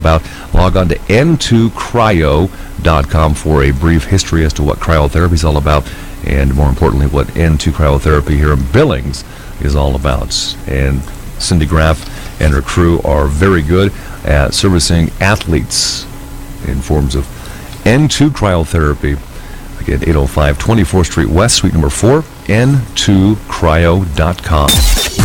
about. Log on to n2cryo.com for a brief history as to what cryotherapy is all about, and more importantly, what N2 cryotherapy here in Billings is all about. And Cindy Graff and her crew are very good at servicing athletes in forms of N2 cryotherapy. Again, 805 24th Street West, Suite number 4, n2cryo.com.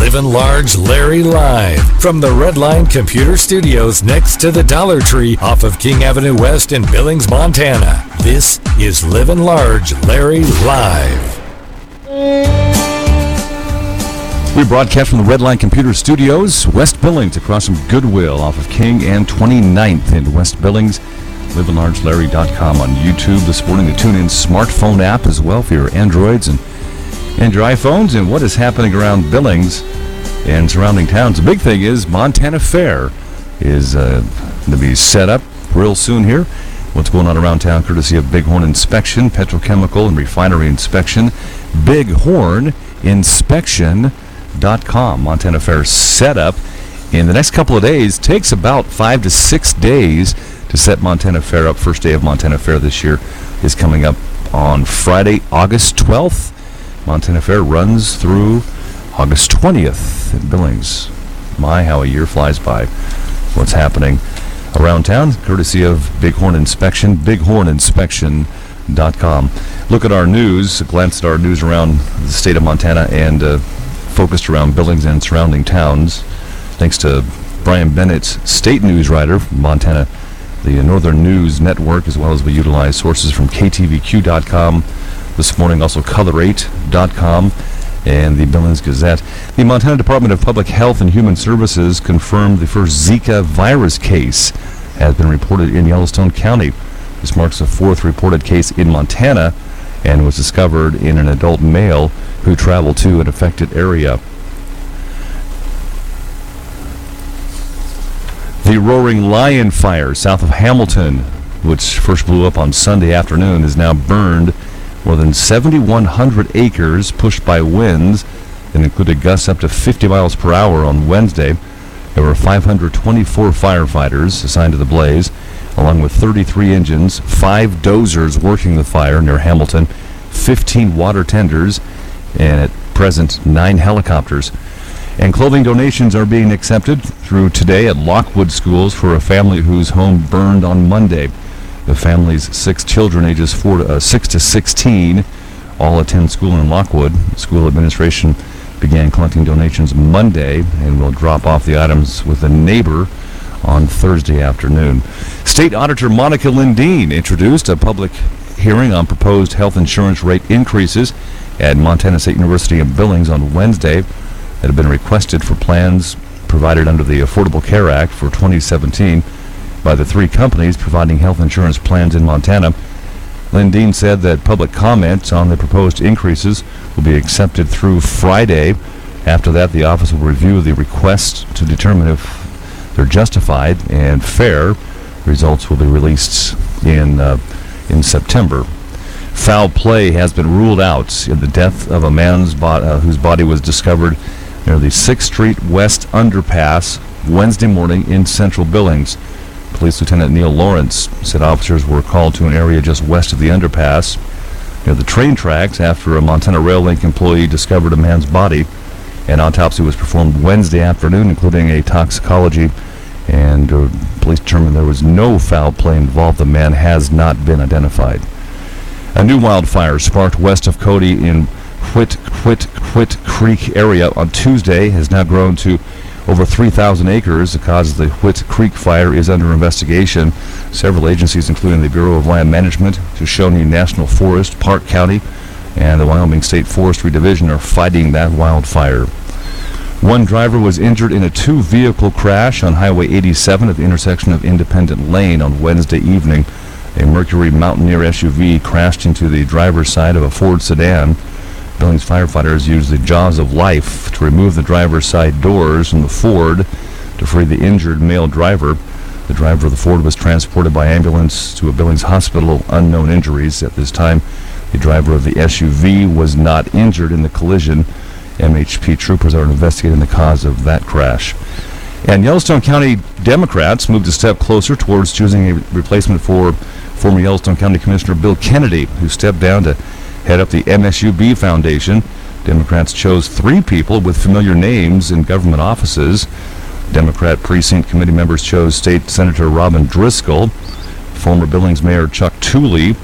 Livin Large Larry live from the Redline Computer Studios next to the Dollar Tree off of King Avenue West in Billings, Montana. This is Livin Large Larry live. We broadcast from the Redline Computer Studios, West Billings, across from Goodwill off of King and 29th in West Billings. LivinLargeLarry.com on YouTube this morning. The TuneIn smartphone app as well for your Androids and your iPhones. And what is happening around Billings and surrounding towns? The big thing is Montana Fair is going to be set up real soon here. What's going on around town, courtesy of Bighorn Inspection, Petrochemical and Refinery Inspection. BighornInspection.com. Montana Fair set up in the next couple of days. Takes about 5 to 6 days to set Montana Fair up. First day of Montana Fair this year is coming up on Friday, August 12th. Montana Fair runs through August 20th in Billings. My, how a year flies by. What's happening around town, courtesy of Bighorn Inspection, BighornInspection.com. Look at our news, a glance at our news around the state of Montana and focused around Billings and surrounding towns. Thanks to Brian Bennett's state news writer from Montana, the Northern News Network, as well as we utilize sources from KTVQ.com this morning, also Color8.com and the Billings Gazette. The Montana Department of Public Health and Human Services confirmed the first Zika virus case has been reported in Yellowstone County. This marks the fourth reported case in Montana and was discovered in an adult male who traveled to an affected area. The Roaring Lion Fire south of Hamilton, which first blew up on Sunday afternoon, is now burned more than 7,100 acres, pushed by winds that included gusts up to 50 miles per hour on Wednesday. There were 524 firefighters assigned to the blaze, along with 33 engines, 5 dozers working the fire near Hamilton, 15 water tenders, and at present 9 helicopters. And clothing donations are being accepted through today at Lockwood Schools for a family whose home burned on Monday. The family's 6 children, ages 6 to 16, all attend school in Lockwood. School administration began collecting donations Monday and will drop off the items with a neighbor on Thursday afternoon. State Auditor Monica Lindeen introduced a public hearing on proposed health insurance rate increases at Montana State University in Billings on Wednesday that have been requested for plans provided under the Affordable Care Act for 2017 by the 3 companies providing health insurance plans in Montana. Lindeen said that public comments on the proposed increases will be accepted through Friday. After that, the office will review the requests to determine if they're justified and fair. Results will be released in September. Foul play has been ruled out in the death of a man whose body was discovered near the 6th Street West underpass Wednesday morning in central Billings. Police Lieutenant Neil Lawrence said officers were called to an area just west of the underpass near the train tracks after a Montana Rail Link employee discovered a man's body. An autopsy was performed Wednesday afternoon, including a toxicology, and police determined there was no foul play involved. The man has not been identified. A new wildfire sparked west of Cody in Whit Creek area on Tuesday has now grown to over 3,000 acres. The cause of the Whit Creek fire is under investigation. Several agencies, including the Bureau of Land Management, Shoshone National Forest, Park County, and the Wyoming State Forestry Division, are fighting that wildfire. One driver was injured in a 2-vehicle crash on Highway 87 at the intersection of Independent Lane on Wednesday evening. A Mercury Mountaineer SUV crashed into the driver's side of a Ford sedan. Billings firefighters used the jaws of life to remove the driver's side doors from the Ford to free the injured male driver. The driver of the Ford was transported by ambulance to a Billings hospital, unknown injuries. At this time, the driver of the SUV was not injured in the collision. MHP troopers are investigating the cause of that crash. And Yellowstone County Democrats moved a step closer towards choosing a replacement for former Yellowstone County Commissioner Bill Kennedy, who stepped down to head up the MSUB Foundation. Democrats chose 3 people with familiar names in government offices. Democrat precinct committee members chose State Senator Robin Driscoll, former Billings Mayor Chuck Tooley,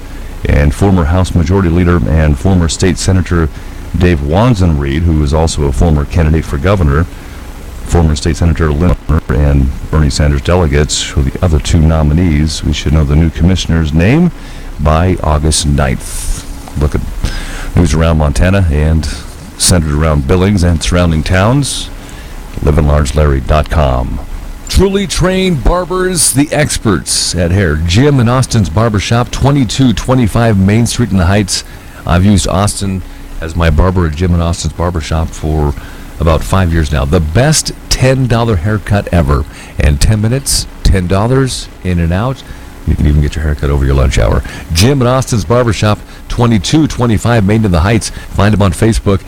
and former House Majority Leader and former State Senator Dave Wanzenreed, who is also a former candidate for governor. Former State Senator Lynn and Bernie Sanders delegates who are the other 2 nominees. We should know the new commissioner's name by August 9th. Look at news around Montana and centered around Billings and surrounding towns. LivinLargeLarry.com. Truly trained barbers, the experts at hair. Jim and Austin's Barbershop, 2225 Main Street in the Heights. I've used Austin as my barber at Jim and Austin's Barbershop for about 5 years now. The best $10 haircut ever. And 10 minutes, $10 in and out. You can even get your haircut over your lunch hour. Jim and Austin's Barbershop, 2225 Main in the Heights. Find them on Facebook.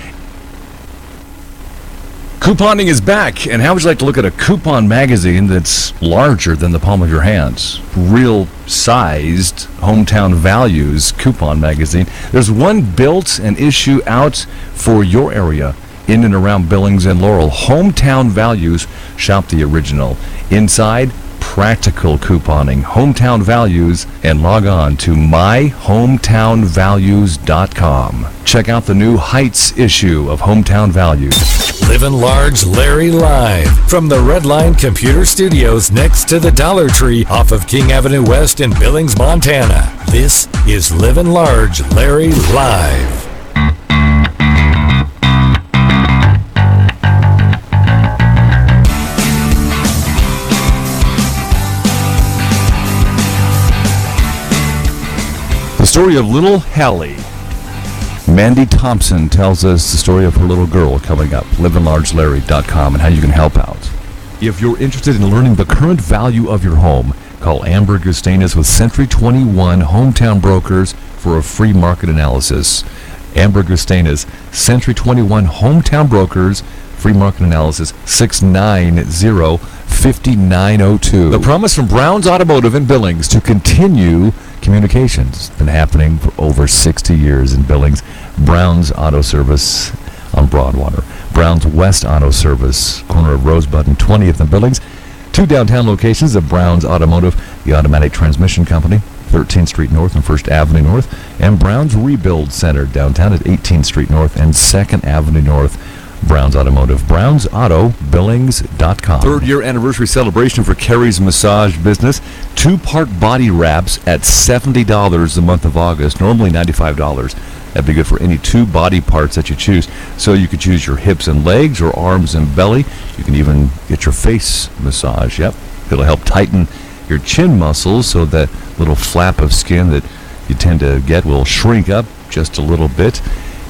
Couponing is back, and how would you like to look at a coupon magazine that's larger than the palm of your hands? Real sized Hometown Values coupon magazine. There's one built and issue out for your area in and around Billings and Laurel. Hometown Values, shop the original. Inside, practical couponing. Hometown Values, and log on to myhometownvalues.com. Check out the new Heights issue of Hometown Values. Livin Large Larry live from the Redline Computer Studios next to the Dollar Tree off of King Avenue West in Billings, Montana. This is Livin Large Larry live. The story of little Hallie. Mandy Thompson tells us the story of her little girl coming up. LivinLargeLarry.com and how you can help out. If you're interested in learning the current value of your home, call Amber Gustanis with Century 21 Hometown Brokers for a free market analysis. Amber Gustanis, Century 21 Hometown Brokers, free market analysis, 690-5902. The promise from Brown's Automotive in Billings to continue communications. It's been happening for over 60 years in Billings. Brown's Auto Service on Broadwater. Brown's West Auto Service, corner of Rosebud and 20th in Billings. 2 downtown locations of Brown's Automotive, the Automatic Transmission Company, 13th Street North and 1st Avenue North, and Brown's Rebuild Center downtown at 18th Street North and 2nd Avenue North. Brown's Automotive, BrownsAutoBillings.com. 3rd year anniversary celebration for Carrie's Massage Business. 2-part body wraps at $70 the month of August, normally $95. That'd be good for any 2 body parts that you choose. So you could choose your hips and legs or arms and belly. You can even get your face massage. Yep. It'll help tighten your chin muscles so that little flap of skin that you tend to get will shrink up just a little bit.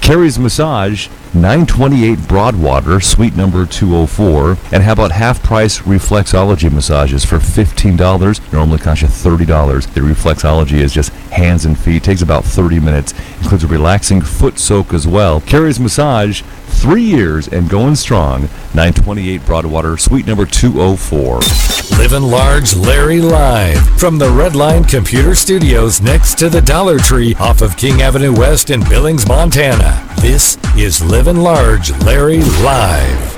Carrie's Massage, 928 Broadwater, suite number 204. And how about half-price reflexology massages for $15? Normally cost you $30. The reflexology is just hands and feet. Takes about 30 minutes. Includes a relaxing foot soak as well. Carrie's Massage, 3 years and going strong. 928 Broadwater, suite number 204. Livin Large Larry live from the Redline Computer Studios next to the Dollar Tree off of King Avenue West in Billings, Montana. This is Livin Large Larry live.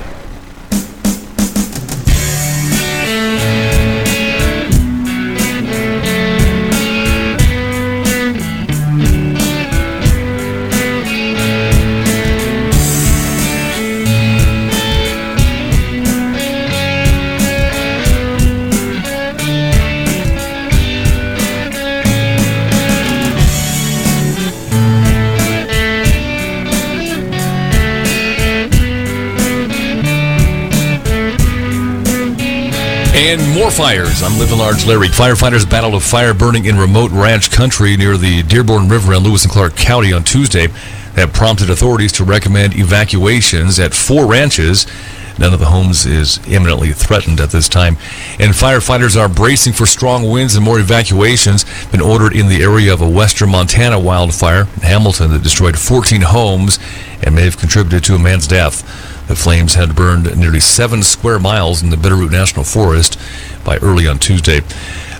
And more fires. I'm Livin Large Larry. Firefighters battled a fire burning in remote ranch country near the Dearborn River in Lewis and Clark County on Tuesday. That prompted authorities to recommend evacuations at 4 ranches. None of the homes is imminently threatened at this time. And firefighters are bracing for strong winds and more evacuations. Been ordered in the area of a western Montana wildfire in Hamilton that destroyed 14 homes and may have contributed to a man's death. The flames had burned nearly 7 square miles in the Bitterroot National Forest by early on Tuesday.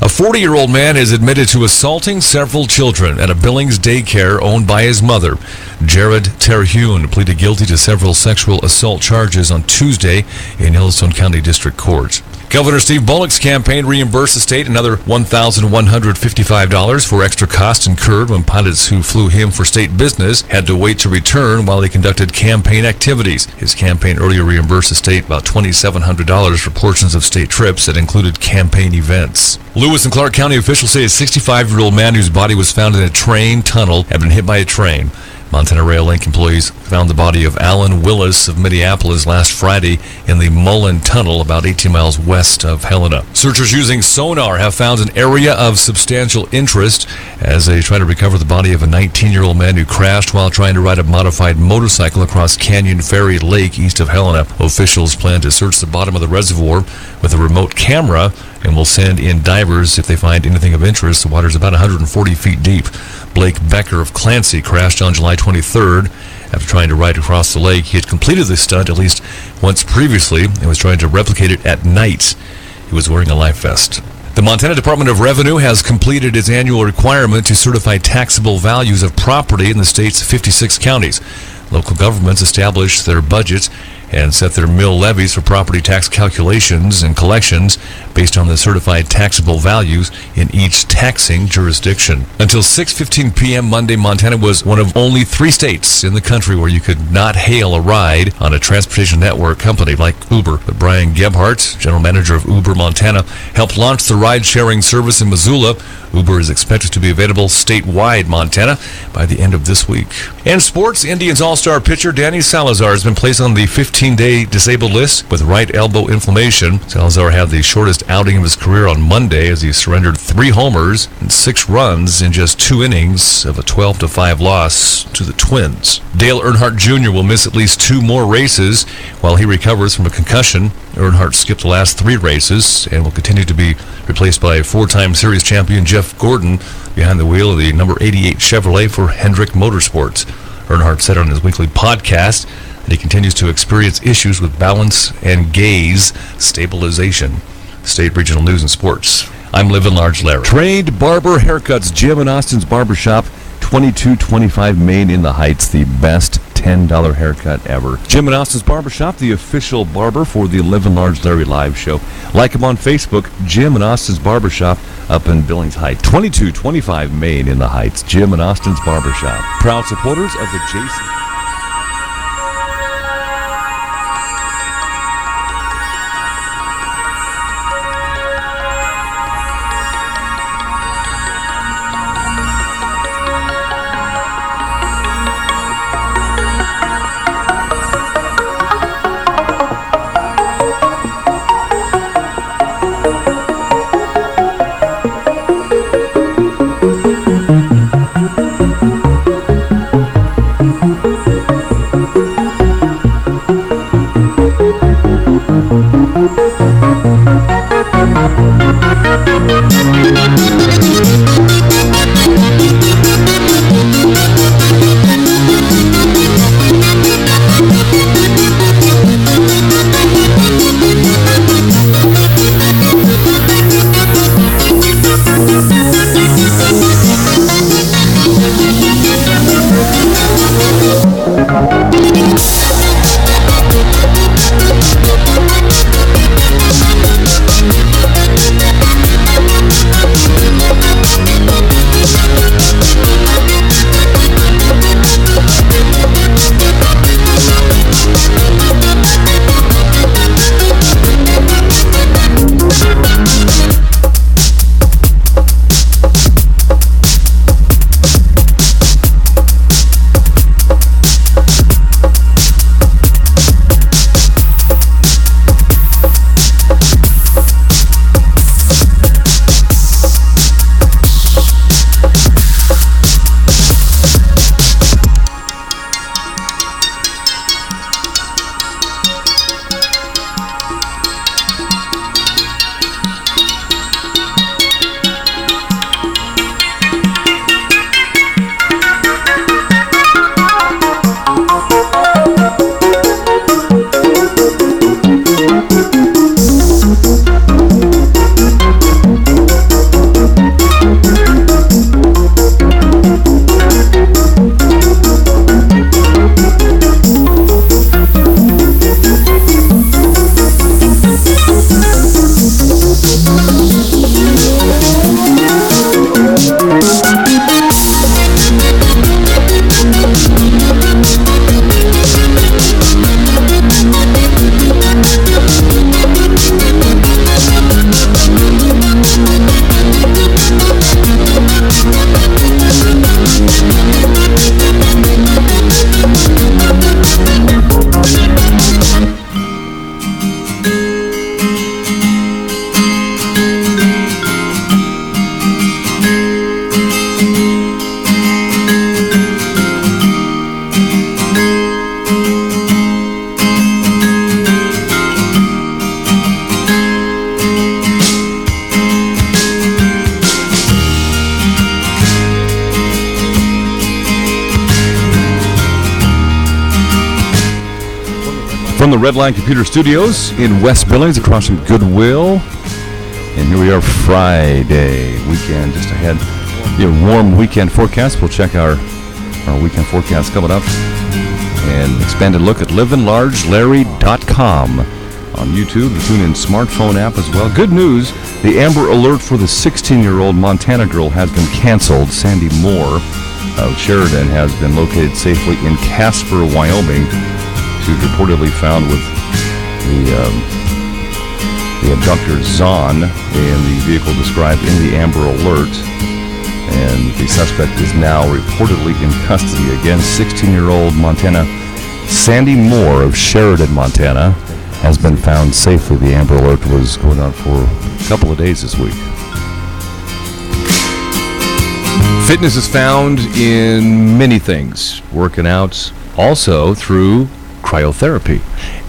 A 40-year-old man is admitted to assaulting several children at a Billings daycare owned by his mother. Jared Terhune pleaded guilty to several sexual assault charges on Tuesday in Yellowstone County District Court. Governor Steve Bullock's campaign reimbursed the state another $1,155 for extra costs incurred when pilots who flew him for state business had to wait to return while he conducted campaign activities. His campaign earlier reimbursed the state about $2,700 for portions of state trips that included campaign events. Lewis and Clark County officials say a 65-year-old man whose body was found in a train tunnel had been hit by a train. Montana Rail Link employees found the body of Alan Willis of Minneapolis last Friday in the Mullen Tunnel about 18 miles west of Helena. Searchers using sonar have found an area of substantial interest as they try to recover the body of a 19-year-old man who crashed while trying to ride a modified motorcycle across Canyon Ferry Lake east of Helena. Officials plan to search the bottom of the reservoir with a remote camera and will send in divers if they find anything of interest. The water is about 140 feet deep. Blake Becker of Clancy crashed on July 23rd after trying to ride across the lake. He had completed this stunt at least once previously and was trying to replicate it at night. He was wearing a life vest. The Montana Department of Revenue has completed its annual requirement to certify taxable values of property in the state's 56 counties. Local governments establish their budgets and set their mill levies for property tax calculations and collections based on the certified taxable values in each taxing jurisdiction. Until 6:15 p.m. Monday, Montana was one of only 3 states in the country where you could not hail a ride on a transportation network company like Uber. But Brian Gebhardt, general manager of Uber Montana, helped launch the ride-sharing service in Missoula. Uber is expected to be available statewide, Montana, by the end of this week. In sports, Indians All-Star pitcher Danny Salazar has been placed on the 15-day disabled list with right elbow inflammation. Salazar had the shortest outing of his career on Monday as he surrendered 3 homers and 6 runs in just 2 innings of a 12-5 loss to the Twins. Dale Earnhardt Jr. will miss at least 2 more races while he recovers from a concussion. Earnhardt skipped the last 3 races and will continue to be replaced by 4-time series champion Jeff Gordon behind the wheel of the number 88 Chevrolet for Hendrick Motorsports. Earnhardt said on his weekly podcast that he continues to experience issues with balance and gaze stabilization. State Regional News and Sports. I'm Livin Large Larry. Trained Barber Haircuts, Jim and Austin's Barbershop, 2225 Main in the Heights, the best $10 haircut ever. Jim and Austin's Barbershop, the official barber for the Livin Large Larry live show. Like him on Facebook, Jim and Austin's Barbershop up in Billings Heights, 2225 Main in the Heights. Jim and Austin's Barbershop. Proud supporters of the Jason. From the Redline Computer Studios in West Billings across from Goodwill. And here we are, Friday weekend, just ahead. Warm weekend forecast. We'll check our weekend forecast coming up. And expanded look at livinlargelarry.com on YouTube. The TuneIn smartphone app as well. Good news, the Amber Alert for the 16-year-old Montana girl has been canceled. Sandy Moore of Sheridan has been located safely in Casper, Wyoming. She was reportedly found with the abductor Zahn in the vehicle described in the Amber Alert. And the suspect is now reportedly in custody. Again, 16-year-old Montana Sandy Moore of Sheridan, Montana, has been found safely. The Amber Alert was going on for a couple of days this week. Fitness is found in many things. Working out also through cryotherapy.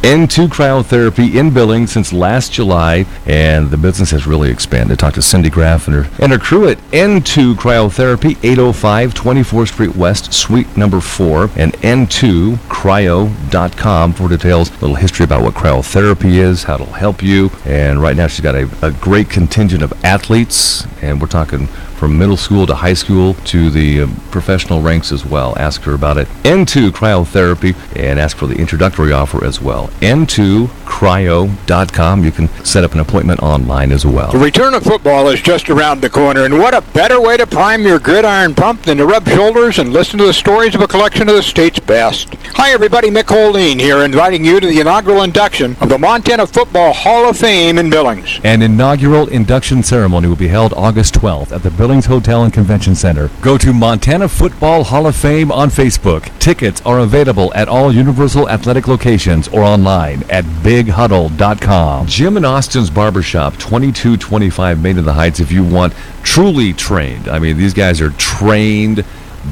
N2 Cryotherapy in Billings since last July, and the business has really expanded. Talked to Cindy Graff and her crew at N2 Cryotherapy, 805 24th Street West, Suite number 4, and n2cryo.com for details, a little history about what cryotherapy is, how it'll help you. And right now she's got a great contingent of athletes, and we're talking from middle school to high school to the professional ranks as well. Ask her about it. N2 Cryotherapy, and ask for the introductory offer as well. N2cryo.com. You can set up an appointment online as well. The return of football is just around the corner, and what a better way to prime your gridiron pump than to rub shoulders and listen to the stories of a collection of the state's best. Hi everybody, Mick Holdeen here, inviting you to the inaugural induction of the Montana Football Hall of Fame in Billings. An inaugural induction ceremony will be held August 12th at the Billings Hotel and Convention Center. Go to Montana Football Hall of Fame on Facebook. Tickets are available at all Universal Athletic locations or online at bighuddle.com. Jim and Austin's Barbershop, 2225 Main in the Heights, if you want truly trained. I mean, these guys are trained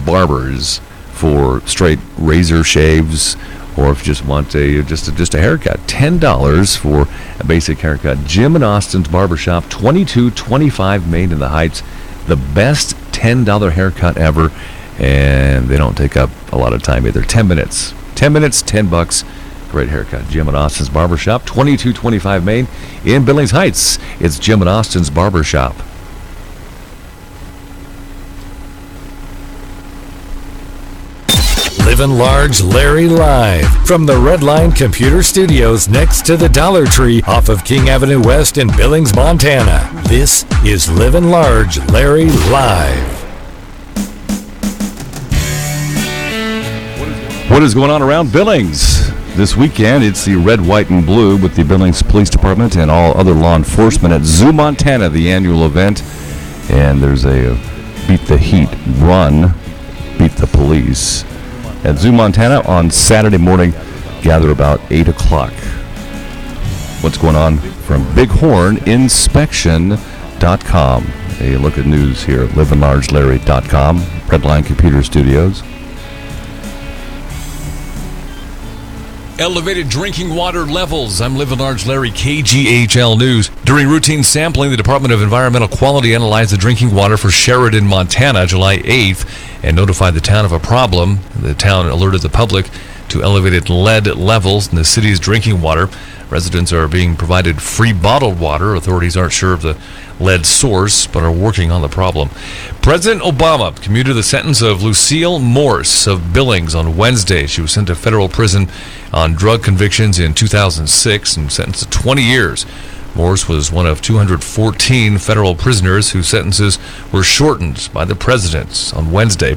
barbers for straight razor shaves, or if you just want just a haircut, $10 for a basic haircut. Jim and Austin's Barbershop, 2225 Main in the Heights. The best $10 haircut ever, and they don't take up a lot of time either. 10 minutes. 10 minutes, $10. Great haircut. Jim and Austin's Barbershop, 2225 Main in Billings Heights. It's Jim and Austin's Barbershop. Livin Large Larry live from the Redline Computer Studios next to the Dollar Tree off of King Avenue West in Billings, Montana. This is Livin Large Larry live. What is going on around Billings? This weekend, it's the red, white, and blue with the Billings Police Department and all other law enforcement at Zoo Montana, the annual event. And there's a Beat the Heat run, Beat the Police. At Zoo Montana on Saturday morning, gather about 8 o'clock. What's going on from BighornInspection.com. A look at news here at livinlargelarry.com, Redline Computer Studios. Elevated drinking water levels. I'm Livin Large Larry, KGHL News. During routine sampling, the Department of Environmental Quality analyzed the drinking water for Sheridan, Montana, July 8th, and notified the town of a problem. The town alerted the public to elevated lead levels in the city's drinking water. Residents are being provided free bottled water. Authorities aren't sure of the lead source, but are working on the problem. President Obama commuted the sentence of Lucille Morse of Billings on Wednesday. She was sent to federal prison on drug convictions in 2006 and sentenced to 20 years. Morse was one of 214 federal prisoners whose sentences were shortened by the president on Wednesday.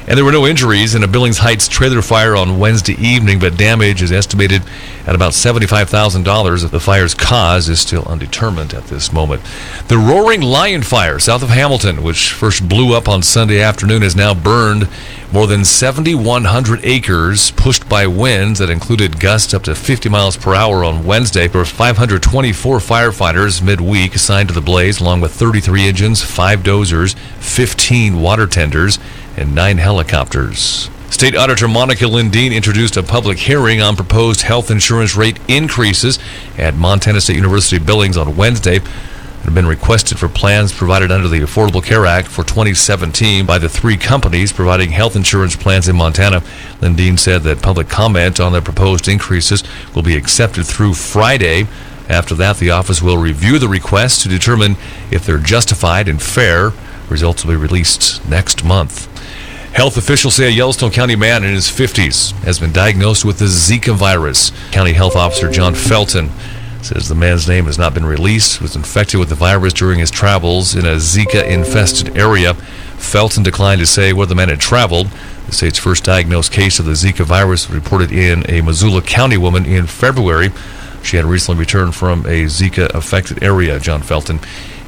And there were no injuries in a Billings Heights trailer fire on Wednesday evening, but damage is estimated at about $75,000. The fire's cause is still undetermined at this moment. The Roaring Lion Fire south of Hamilton, which first blew up on Sunday afternoon, has now burned more than 7,100 acres, pushed by winds that included gusts up to 50 miles per hour on Wednesday. There were 524 firefighters midweek assigned to the blaze, along with 33 engines, 5 dozers, 15 water tenders, and 9 helicopters. State Auditor Monica Lindeen introduced a public hearing on proposed health insurance rate increases at Montana State University Billings on Wednesday. have been requested for plans provided under the Affordable Care Act for 2017 by the three companies providing health insurance plans in Montana. Lindeen said that public comment on the proposed increases will be accepted through Friday. After that, the office will review the requests to determine if they're justified and fair. Results will be released next month. Health officials say a Yellowstone County man in his 50s has been diagnosed with the Zika virus. County Health Officer John Felton says the man's name has not been released, was infected with the virus during his travels in a Zika-infested area. Felton declined to say where the man had traveled. The state's first diagnosed case of the Zika virus was reported in a Missoula County woman in February. She had recently returned from a Zika-affected area. John Felton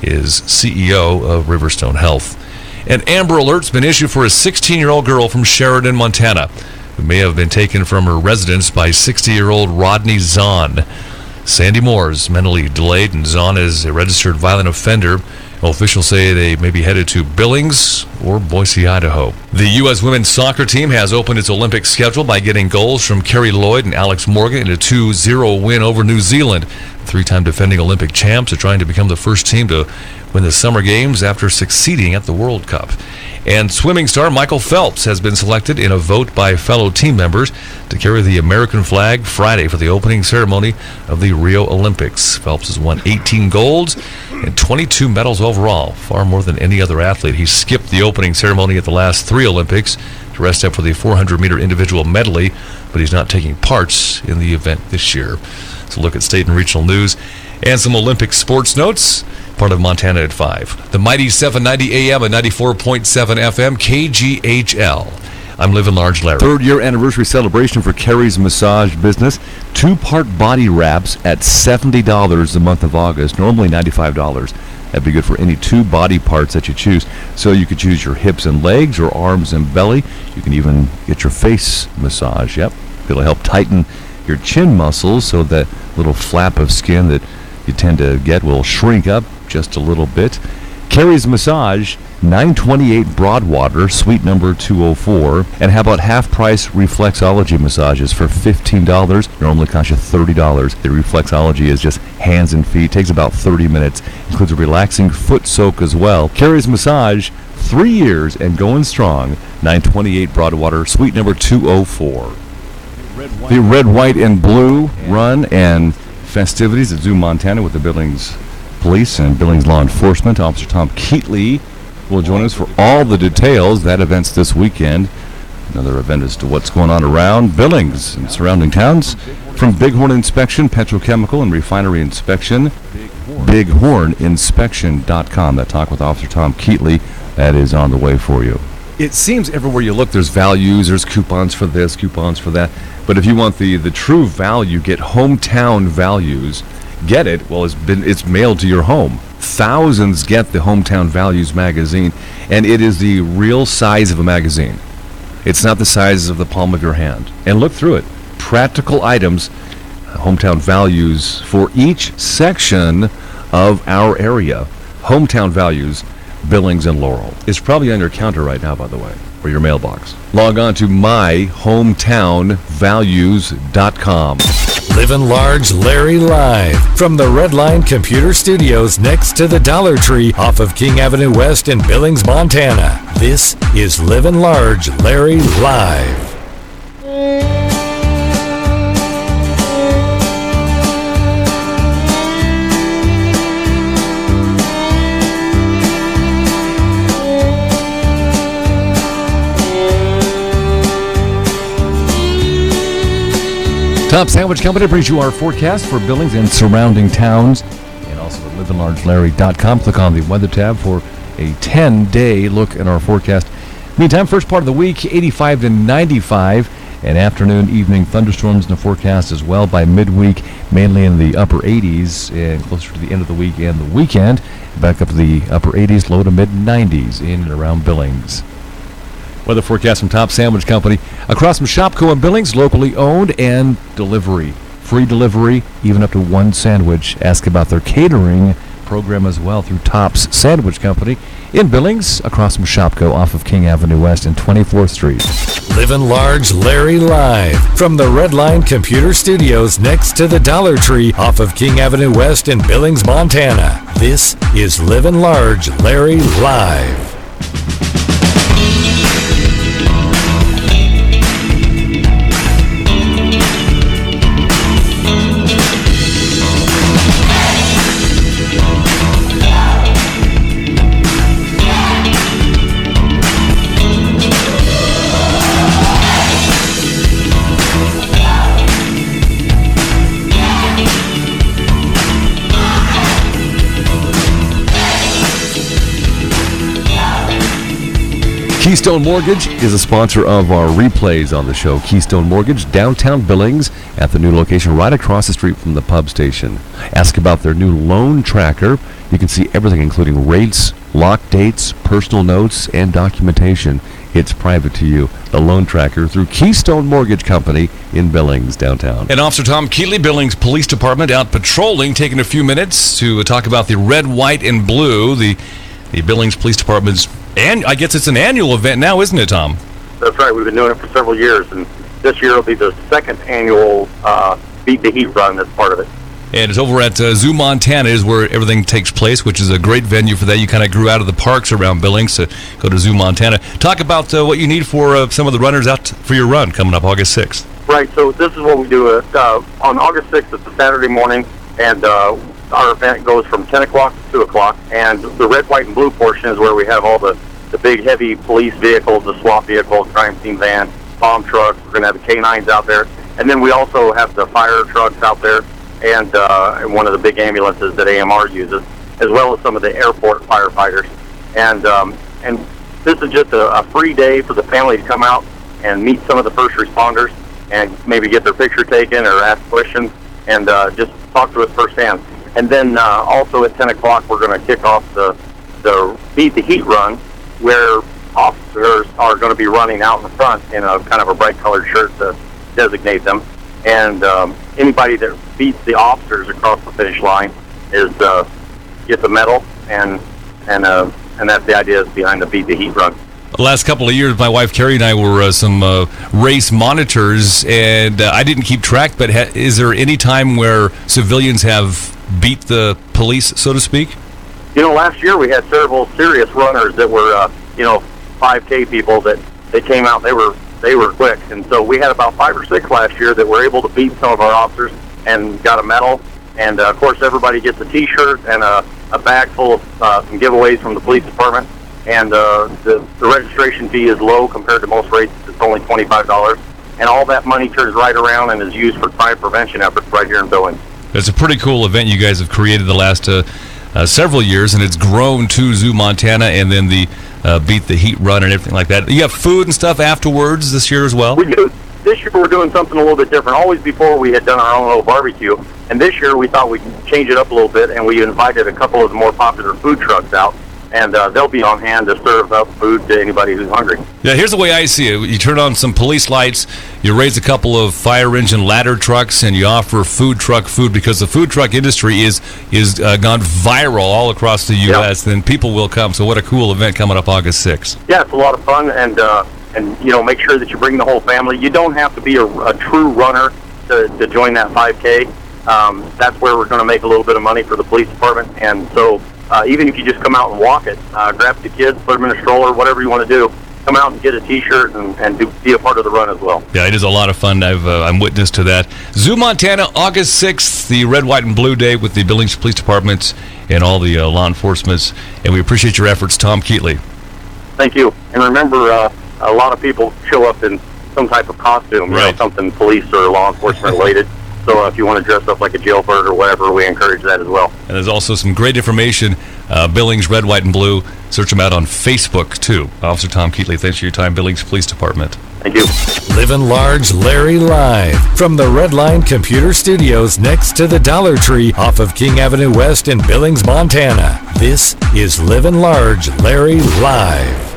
is CEO of Riverstone Health. An Amber Alert's been issued for a 16-year-old girl from Sheridan, Montana, who may have been taken from her residence by 60-year-old Rodney Zahn. Sandy Moore is mentally delayed, and Zahn is a registered violent offender. Officials say they may be headed to Billings or Boise, Idaho. The U.S. women's soccer team has opened its Olympic schedule by getting goals from Carrie Lloyd and Alex Morgan in a 2-0 win over New Zealand. Three-time defending Olympic champs are trying to become the first team to win the Summer Games after succeeding at the World Cup. And swimming star Michael Phelps has been selected in a vote by fellow team members to carry the American flag Friday for the opening ceremony of the Rio Olympics. Phelps has won 18 golds and 22 medals overall, far more than any other athlete. He skipped the opening ceremony at the last three Olympics to rest up for the 400-meter individual medley, but he's not taking part in the event this year. So look at state and regional news and some Olympic sports notes. Part of Montana at 5. The mighty 790 AM and 94.7 FM KGHL. I'm Livin Large Larry. Third-year anniversary celebration for Carrie's Massage Business. 2-part body wraps at $70 the month of August, normally $95. That'd be good for any 2 body parts that you choose. So you could choose your hips and legs or arms and belly. You can even get your face massage. Yep, it'll help tighten your chin muscles so that little flap of skin that you tend to get will shrink up just a little bit. Carrie's Massage, 928 Broadwater, suite number 204. And how about half-price reflexology massages for $15? Normally cost you $30. The reflexology is just hands and feet. Takes about 30 minutes. Includes a relaxing foot soak as well. Carrie's Massage, 3 years and going strong. 928 Broadwater, suite number 204. The red, white, and blue run and festivities at Zoo Montana with the Billings Police and Billings Law Enforcement. Officer Tom Keatley will join us for all the details. That event's this weekend. Another event as to what's going on around Billings and surrounding towns. From Bighorn Inspection, Petrochemical and Refinery Inspection, bighorninspection.com. That talk with Officer Tom Keatley, that is on the way for you. It seems everywhere you look there's values, there's coupons for this, coupons for that. But if you want the true value, get Hometown Values. Get it? Well, it's mailed to your home. Thousands get the Hometown Values magazine, and it is the real size of a magazine. It's not the size of the palm of your hand. And look through it. Practical items, Hometown Values for each section of our area. Hometown Values, Billings and Laurel. It's probably on your counter right now, by the way, or your mailbox. Log on to myhometownvalues.com. Livin Large Larry live from the Redline Computer Studios next to the Dollar Tree off of King Avenue West in Billings, Montana. This is Livin Large Larry live. Top Sandwich Company brings you our forecast for Billings and surrounding towns, and also at livinlargelarry.com. Click on the weather tab for a 10-day look at our forecast. Meantime, first part of the week, 85 to 95, and afternoon, evening thunderstorms in the forecast as well by midweek, mainly in the upper 80s and closer to the end of the week and the weekend. Back up to the upper 80s, low to mid 90s in and around Billings. Weather forecast from Top Sandwich Company. Across from Shopco and Billings, locally owned and delivery. Free delivery, even up to one sandwich. Ask about their catering program as well through Top's Sandwich Company in Billings, across from Shopko off of King Avenue West and 24th Street. Livin' Large Larry live from the Red Line Computer Studios next to the Dollar Tree off of King Avenue West in Billings, Montana. This is Livin' Large Larry live. Keystone Mortgage is a sponsor of our replays on the show. Keystone Mortgage, downtown Billings, at the new location right across the street from the pub station. Ask about their new loan tracker. You can see everything, including rates, lock dates, personal notes, and documentation. It's private to you. The loan tracker through Keystone Mortgage Company in Billings, downtown. And Officer Tom Keatley, Billings Police Department, out patrolling, taking a few minutes to talk about the red, white, and blue, the Billings Police Department's, and I guess it's an annual event now, isn't it, Tom? That's right. We've been doing it for several years, and this year will be the second annual Beat the Heat run that's part of it. And it's over at Zoo, Montana is where everything takes place, which is a great venue for that. You kind of grew out of the parks around Billings to go to Zoo, Montana. Talk about what you need for some of the runners out for your run coming up August 6th. Right, so this is what we do. On August 6th, it's a Saturday morning, and our event goes from 10 o'clock to 2 o'clock, and the red, white, and blue portion is where we have all the big, heavy police vehicles, the SWAT vehicles, crime scene van, bomb trucks. We're going to have the K-9s out there. And then we also have the fire trucks out there and one of the big ambulances that AMR uses, as well as some of the airport firefighters. And this is just a free day for the family to come out and meet some of the first responders and maybe get their picture taken or ask questions and just talk to us firsthand. And then also at 10 o'clock, we're going to kick off the Beat the Heat run, where officers are going to be running out in the front in a kind of a bright-colored shirt to designate them. And anybody that beats the officers across the finish line gets a medal, and that's the idea behind the Beat the Heat run. The last couple of years, my wife Carrie and I were some race monitors, and I didn't keep track, but is there any time where civilians have beat the police, so to speak? You know, last year we had several serious runners that were, 5K people that they came out. They were quick, and so we had about 5 or 6 last year that were able to beat some of our officers and got a medal. And of course, everybody gets a T-shirt and a bag full of some giveaways from the police department. And the registration fee is low compared to most races. It's only $25, and all that money turns right around and is used for crime prevention efforts right here in Billings. It's a pretty cool event you guys have created the last several years, and it's grown to Zoo, Montana, and then the Beat the Heat run and everything like that. You have food and stuff afterwards this year as well? We do. This year we're doing something a little bit different. Always before we had done our own little barbecue, and this year we thought we'd change it up a little bit, and we invited a couple of the more popular food trucks out, and they'll be on hand to serve up food to anybody who's hungry. Yeah, here's the way I see it. You turn on some police lights, you raise a couple of fire engine ladder trucks, and you offer food truck food, because the food truck industry is gone viral all across the U.S. Then people will come. So what a cool event coming up August 6th. Yeah, it's a lot of fun, and make sure that you bring the whole family. You don't have to be a true runner to join that 5K. That's where we're going to make a little bit of money for the police department, and so even if you just come out and walk it, grab the kids, put them in a stroller, whatever you want to do, come out and get a T-shirt and be a part of the run as well. Yeah, it is a lot of fun. I'm witness to that. Zoo, Montana, August 6th, the Red, White, and Blue Day with the Billings Police Department and all the law enforcement. And we appreciate your efforts, Tom Keatley. Thank you. And remember, a lot of people show up in some type of costume, right. Something police or law enforcement related. So if you want to dress up like a jailbird or whatever, we encourage that as well. And there's also some great information, Billings, Red, White, and Blue. Search them out on Facebook, too. Officer Tom Keatley, thanks for your time, Billings Police Department. Thank you. Livin' Large Larry live from the Red Line Computer Studios next to the Dollar Tree off of King Avenue West in Billings, Montana. This is Livin' Large Larry live.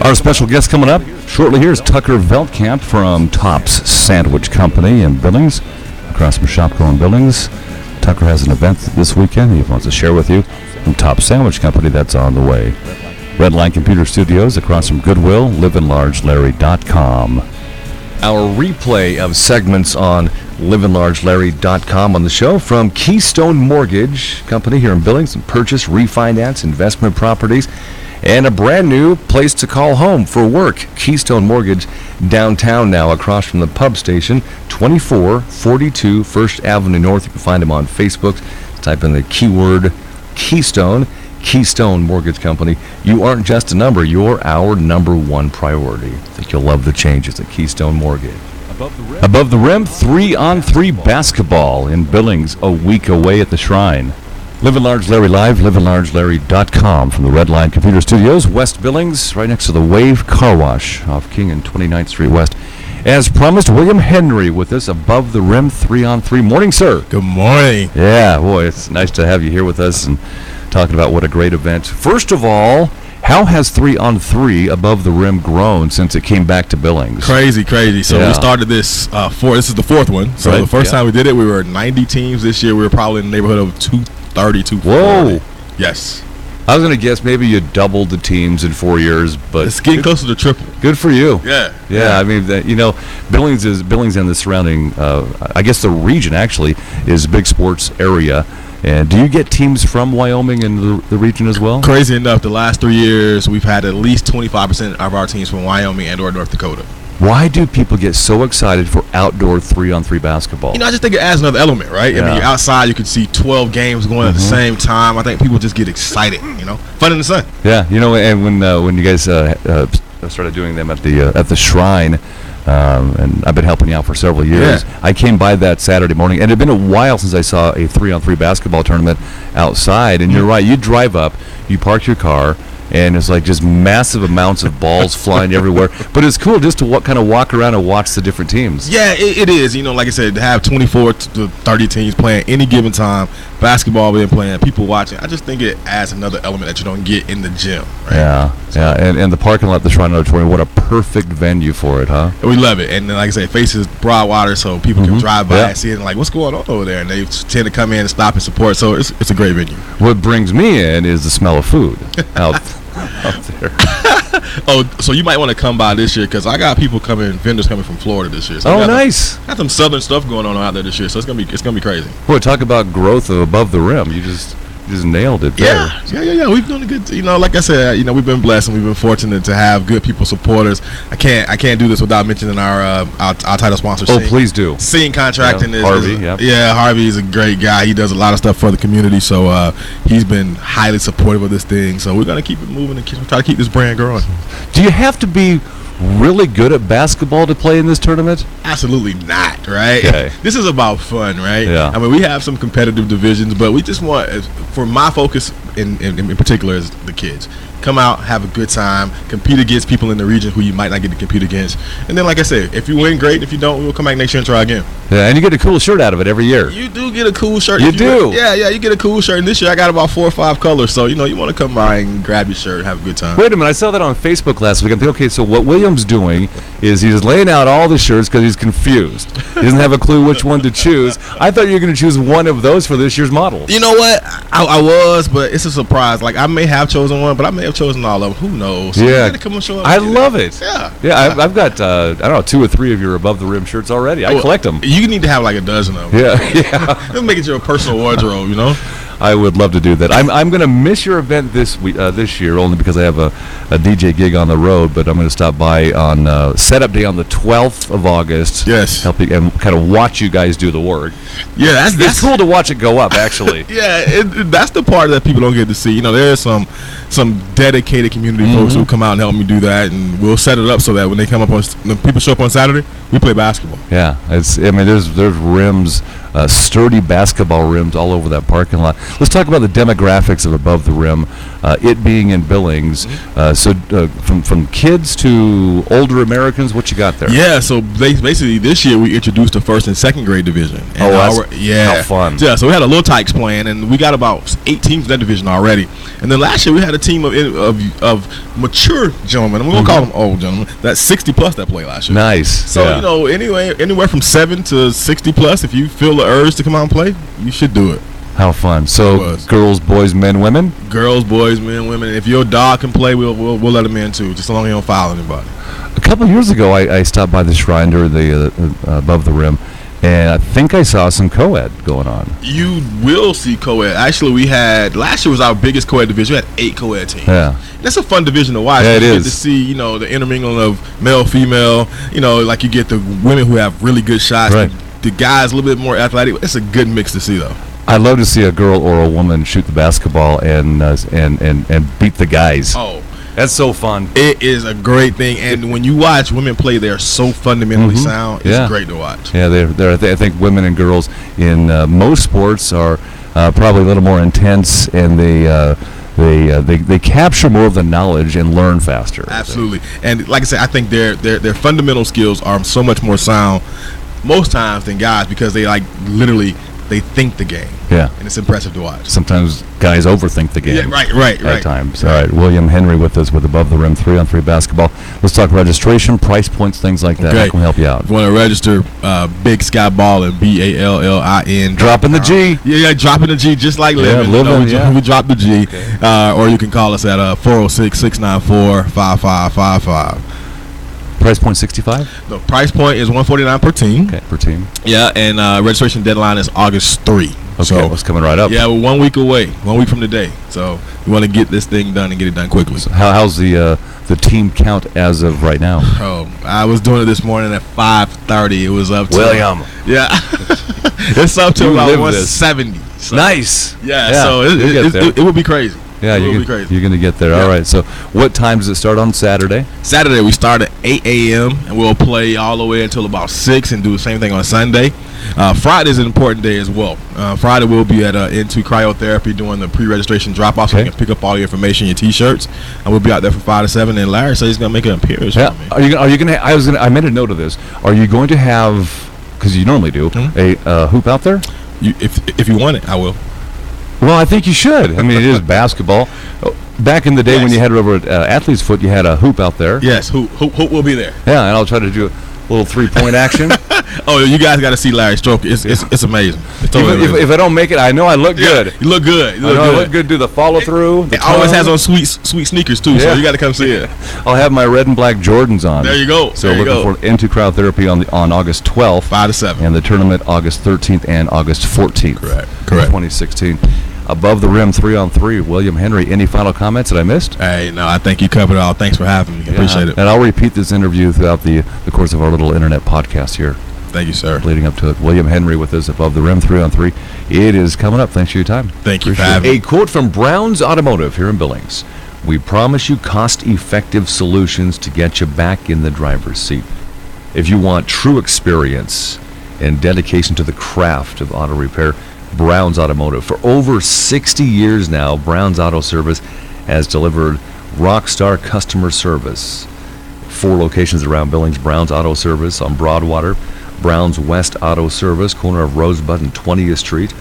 Our special guest coming up shortly here is Tucker Veldkamp from Tops Sandwich Company in Billings, across from Shopko in Billings. Tucker has an event this weekend he wants to share with you from Tops Sandwich Company that's on the way. Redline Computer Studios across from Goodwill, livinlargelarry.com. Our replay of segments on livinlargelarry.com on the show from Keystone Mortgage Company here in Billings, and purchase, refinance, investment properties, and a brand new place to call home for work. Keystone Mortgage downtown now, across from the pub station, 2442 First Avenue North. You can find them on Facebook. Type in the keyword Keystone. Keystone Mortgage Company. You aren't just a number, you're our number one priority. I think you'll love the changes at Keystone Mortgage. Above the rim, 3-on-3 basketball in Billings, a week away at the Shrine. Livin Large Larry Live, livinlargelarry.com from the Redline Computer Studios, West Billings, right next to the Wave Car Wash off King and 29th Street West. As promised, William Henry with us, Above the Rim, 3-on-3. Morning, sir. Good morning. Yeah, boy, it's nice to have you here with us and talking about what a great event. First of all, how has 3-on-3 Above the Rim grown since it came back to Billings? Crazy. So we started this, this is the fourth one. So the first time we did it, we were 90 teams. This year, we were probably in the neighborhood of 230, 240. Whoa. Yes. I was going to guess maybe you doubled the teams in 4 years, but It's getting closer to triple. good for you. Yeah. I mean, Billings and the surrounding, I guess the region actually is a big sports area. And do you get teams from Wyoming and the region as well? Crazy enough, the last 3 years, we've had at least 25% of our teams from Wyoming and or North Dakota. Why do people get so excited for outdoor 3-on-3 basketball? I just think it adds another element, right? Yeah. I mean, you're outside, you can see 12 games going at the same time. I think people just get excited, Fun in the sun. Yeah, and when you guys started doing them at the Shrine, and I've been helping you out for several years. Yeah. I came by that Saturday morning, and it had been a while since I saw a 3-on-3 basketball tournament outside. And you're right, you drive up, you park your car, and it's like just massive amounts of balls flying everywhere. But it's cool just to kind of walk around and watch the different teams. Yeah, it is. Like I said, to have 24 to 30 teams playing any given time, basketball being playing, people watching, I just think it adds another element that you don't get in the gym. Right? Yeah. And the parking lot at the Shrine Auditorium, what a perfect venue for it, huh? We love it. And then, like I said, it faces Broadwater, so people can drive by and see it and like, what's going on over there? And they tend to come in and stop and support. So it's a great venue. What brings me in is the smell of food out there. So you might want to come by this year because I got vendors coming from Florida this year. So Nice. Got some southern stuff going on out there this year, so it's gonna be crazy. Boy, talk about growth of Above the Rim. You just nailed it there. Yeah. We've done a good. Like I said, we've been blessed and we've been fortunate to have good people support us. I can't do this without mentioning our title sponsor. Oh, please do. Scene Contracting is Harvey. Harvey is a great guy. He does a lot of stuff for the community, so he's been highly supportive of this thing. So we're gonna keep it moving and try to keep this brand growing. Do you have to be really good at basketball to play in this tournament? Absolutely not, right? Okay. This is about fun, right? Yeah. I mean, we have some competitive divisions, but we just want, for my focus in particular, is the kids. Come out, have a good time, compete against people in the region who you might not get to compete against. And then, like I said, if you win, great. If you don't, we'll come back next year and try again. Yeah, and you get a cool shirt out of it every year. You do get a cool shirt. You do? You get a cool shirt. And this year I got about 4 or 5 colors. So, you want to come by and grab your shirt and have a good time. Wait a minute, I saw that on Facebook last week. I'm thinking, okay, so what William's doing is he's laying out all the shirts because he's confused. He doesn't have a clue which one to choose. I thought you were going to choose one of those for this year's model. You know what? I was, but it's a surprise. Like, I may have chosen one, but I may have chosen all of them. Who knows? So Yeah. you gotta come and show up I love it. Yeah. I've got, 2 or 3 of your Above the Rim shirts already. I collect them. You need to have like a dozen of them. Yeah. It'll make it your personal wardrobe, I would love to do that. I'm going to miss your event this year only because I have a DJ gig on the road, but I'm going to stop by on setup day on the 12th of August. Yes. Help you and kind of watch you guys do the work. Yeah, It's cool to watch it go up, actually. Yeah, that's the part that people don't get to see. There's some dedicated community folks who come out and help me do that, and we'll set it up so that when they come up when people show up on Saturday, we play basketball. Yeah, there's rims sturdy basketball rims all over that parking lot. Let's talk about the demographics of Above the Rim, it being in Billings. From kids to older Americans, what you got there? Yeah, so basically this year we introduced the first and second grade division. And how fun. Yeah, so we had a little Tykes playing, and we got about 8 teams in that division already. And then last year we had a team of mature gentlemen, and we're going to call them old gentlemen, that's 60 plus that played last year. Nice. So, anywhere from 7 to 60 plus, if you feel the urge to come out and play, you should do it. How fun. So girls, boys, men, women? Girls, boys, men, women. If your dog can play, we'll let him in too, just as long as he don't foul anybody. A couple of years ago, I stopped by the shrine during the Above the Rim, and I think I saw some co-ed going on. You will see co-ed. Actually, last year was our biggest co-ed division. We had 8 co-ed teams. Yeah. That's a fun division to watch. Yeah, it is. You get to see, the intermingling of male, female. Like you get the women who have really good shots. Right. The guys a little bit more athletic. It's a good mix to see, though. I'd love to see a girl or a woman shoot the basketball and beat the guys. Oh, that's so fun. It is a great thing, and when you watch women play, they are so fundamentally sound. It's great to watch. Yeah, I think women and girls in most sports are probably a little more intense, and they capture more of the knowledge and learn faster. Absolutely, and like I said, I think their fundamental skills are so much more sound most times than guys because they literally. They think the game. Yeah. And it's impressive to watch. Sometimes guys overthink the game. Yeah, right. At times. All right. William Henry with us with Above the Rim 3-on-3 basketball. Let's talk registration, price points, things like that. Okay. How can we help you out? If you want to register, Big Sky Ballin, BALLIN. Dropping the G. Yeah, dropping the G just like Livin. We drop the G. Okay. Or you can call us at 406-694-5555. Price point $65? The price point is $149 per team. Okay, per team. Yeah, and registration deadline is August 3. Okay, so it's coming right up. Yeah, we're 1 week away, 1 week from today. So we want to get this thing done and get it done quickly. So how's the team count as of right now? Oh, I was doing it this morning at 5:30. It was up to William. Yeah, it's up to about 170. So. Nice. Yeah, so it would be crazy. Yeah, you're going to get there. Yeah. All right. So what time does it start on Saturday? Saturday we start at 8 a.m. and we'll play all the way until about 6 and do the same thing on Sunday. Friday is an important day as well. Friday we'll be at Into Cryotherapy doing the pre-registration drop-off so you can pick up all your information, your T-shirts, and we'll be out there from 5 to 7. And Larry said he's going to make an appearance for me. Are you going to? I made a note of this. Are you going to have? Because you normally do a hoop out there. If you want it, I will. Well, I think you should. I mean, it is basketball. Back in the day when you had it over at Athlete's Foot, you had a hoop out there. Yes, hoop will be there. Yeah, and I'll try to do a little 3-point action. Oh, you guys got to see Larry stroke. It's amazing. It's totally amazing. If I don't make it, I know I look good. You look good. I look good. Do the follow through. It always has on sweet sneakers too. So you got to come see it. I'll have my red and black Jordans on. There you go. So looking for Into Cryotherapy on August 12th, 5 to 7, and the tournament August 13th and August 14th. Correct. 2016. Above the Rim 3-on-3. William Henry. Any final comments that I missed? Hey, no, I think you covered it all. Thanks for having me. Appreciate it. And I'll repeat this interview throughout the course of our little internet podcast here. Thank you, sir. Leading up to it. William Henry with us, Above the Rim 3-on-3. It is coming up. Thanks for your time. Thank you for having me. A quote from Brown's Automotive here in Billings. We promise you cost-effective solutions to get you back in the driver's seat. If you want true experience and dedication to the craft of auto repair, Brown's Automotive. For over 60 years now, Brown's Auto Service has delivered rockstar customer service. 4 locations around Billings. Brown's Auto Service on Broadwater, Brown's West Auto Service, corner of Rosebud and 20th Street.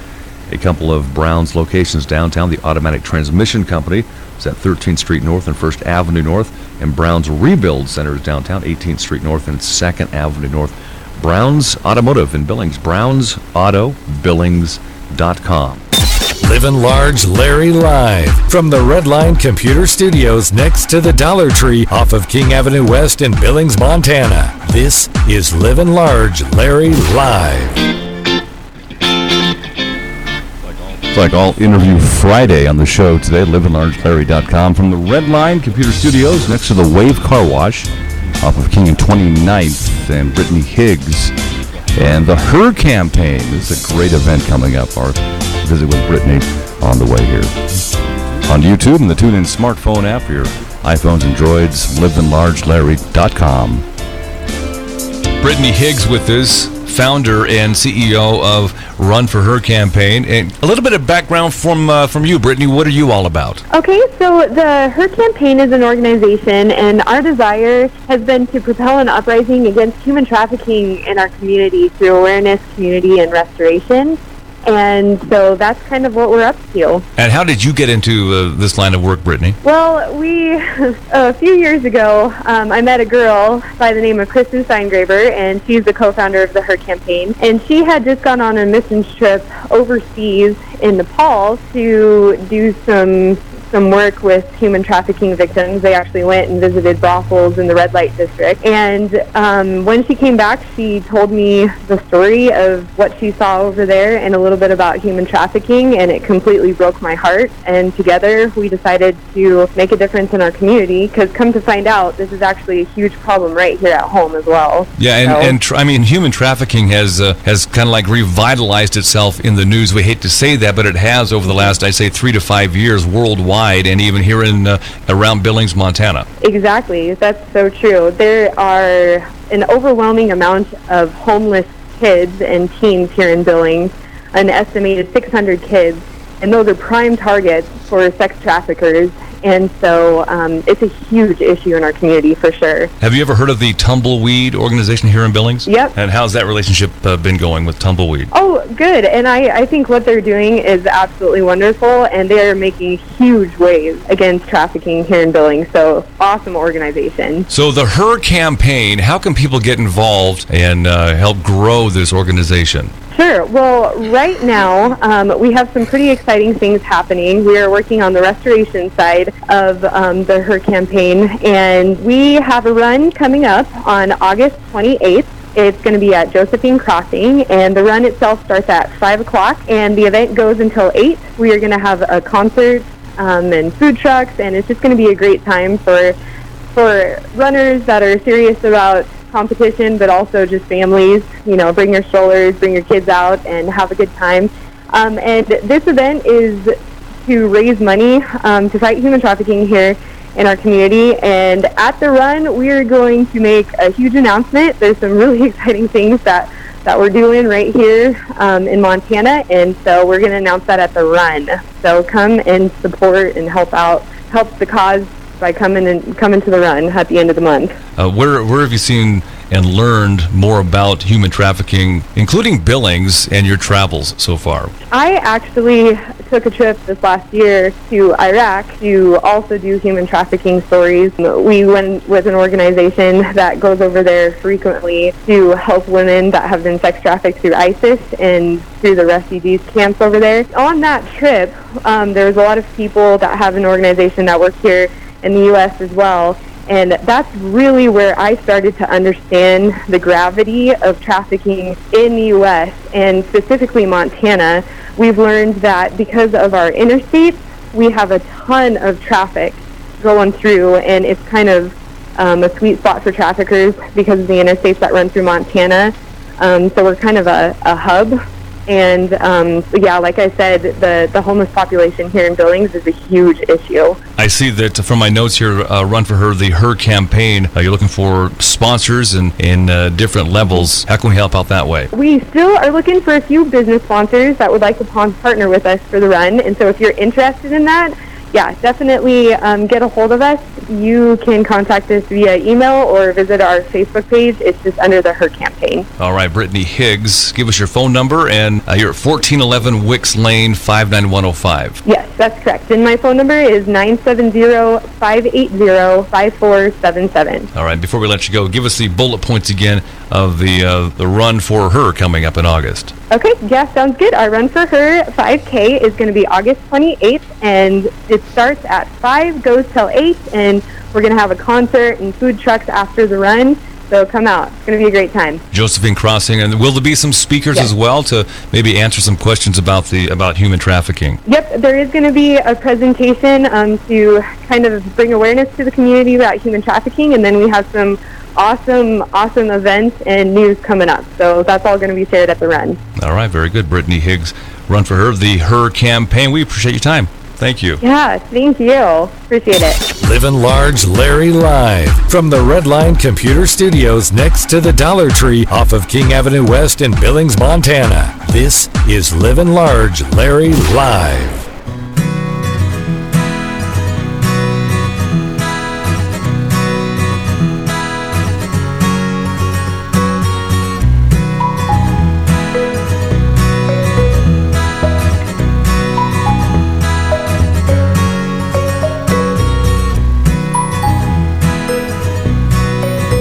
A couple of Brown's locations downtown. The Automatic Transmission Company is at 13th Street North and 1st Avenue North, and Brown's Rebuild Center is downtown, 18th Street North and 2nd Avenue North. Brown's Automotive in Billings. BrownsAutoBillings.com. Livin Large Larry live from the Redline Computer Studios next to the Dollar Tree off of King Avenue West in Billings, Montana. This is Livin Large Larry live. It's like all interview Friday on the show today, livinlargelarry.com from the Redline Computer Studios next to the Wave Car Wash off of King and 29th and Brittany Higgs. And the Her campaign is a great event coming up. Our visit with Brittany on the way here. On YouTube and the TuneIn smartphone app for your iPhones and Droids, livinlargelarry.com. Brittany Higgs with us founder and CEO of Run for Her campaign. And a little bit of background from you, Brittany. What are you all about? Okay, so the Her campaign is an organization, and our desire has been to propel an uprising against human trafficking in our community through awareness, community, and restoration. And so that's kind of what we're up to. And how did you get into this line of work, Brittany? Well, a few years ago, I met a girl by the name of Kristen Steingraber, and she's the co-founder of the Her campaign. And she had just gone on a missions trip overseas in Nepal to do some work with human trafficking victims. They actually went and visited brothels in the red light district. And when she came back, she told me the story of what she saw over there and a little bit about human trafficking, and it completely broke my heart. And together we decided to make a difference in our community, because come to find out, this is actually a huge problem right here at home as well. Yeah, and I mean, human trafficking has kind of like revitalized itself in the news. We hate to say that, but it has over the last, I'd say, 3 to 5 years worldwide, and even here in around Billings, Montana. Exactly, that's so true. There are an overwhelming amount of homeless kids and teens here in Billings, an estimated 600 kids, and those are prime targets for sex traffickers. And so it's a huge issue in our community for sure. Have you ever heard of the Tumbleweed organization here in Billings? Yep. And how's that relationship been going with Tumbleweed? Oh, good. And I think what they're doing is absolutely wonderful, and they're making huge waves against trafficking here in Billings. So awesome organization. So the Her campaign, how can people get involved and help grow this organization? Sure. Well, right now, we have some pretty exciting things happening. We are working on the restoration side of the Her campaign, and we have a run coming up on August 28th. It's going to be at Josephine Crossing, and the run itself starts at 5 o'clock, and the event goes until 8. We are going to have a concert and food trucks, and it's just going to be a great time for runners that are serious about competition, but also just families. You know, bring your strollers, bring your kids out, and have a good time. And this event is to raise money to fight human trafficking here in our community. And at the run, we are going to make a huge announcement. There's some really exciting things that we're doing right here in Montana, and so we're going to announce that at the run. So come and support and help the cause by coming to the run at the end of the month. Where have you seen and learned more about human trafficking, including Billings and your travels so far? I actually took a trip this last year to Iraq to also do human trafficking stories. We went with an organization that goes over there frequently to help women that have been sex trafficked through ISIS and through the refugees camps over there. On that trip, there was a lot of people that have an organization that work here in the U.S. as well. And that's really where I started to understand the gravity of trafficking in the U.S. and specifically Montana. We've learned that because of our interstates, we have a ton of traffic going through, and it's kind of a sweet spot for traffickers because of the interstates that run through Montana. So we're kind of a hub. And yeah, like I said, the homeless population here in Billings is a huge issue. I see that from my notes here, Run for Her, the Her campaign, you're looking for sponsors in different levels. How can we help out that way? We still are looking for a few business sponsors that would like to partner with us for the run. And so if you're interested in that, yeah, definitely get a hold of us. You can contact us via email or visit our Facebook page. It's just under the Her campaign. All right, Brittany Higgs, give us your phone number, and you're at 1411 Wicks Lane, 59105. Yes, that's correct. And my phone number is 970-580-5477. All right, before we let you go, give us the bullet points again of the Run for Her coming up in August. Okay, yeah, sounds good. Our Run for Her 5K is going to be August 28th, and it starts at 5, goes till 8, and we're going to have a concert and food trucks after the run. So come out. It's going to be a great time. Josephine Crossing, and will there be some speakers as well to maybe answer some questions about human trafficking? Yep, there is going to be a presentation to kind of bring awareness to the community about human trafficking, and then we have some awesome events and news coming up. So that's all going to be shared at the run. All right, very good. Brittany Higgs, Run for Her, the Her campaign. We appreciate your time. Thank you. Yeah, thank you. Appreciate it. Livin' Large Larry live from the Redline Computer Studios next to the Dollar Tree off of King Avenue West in Billings, Montana. This is Livin' Large Larry live.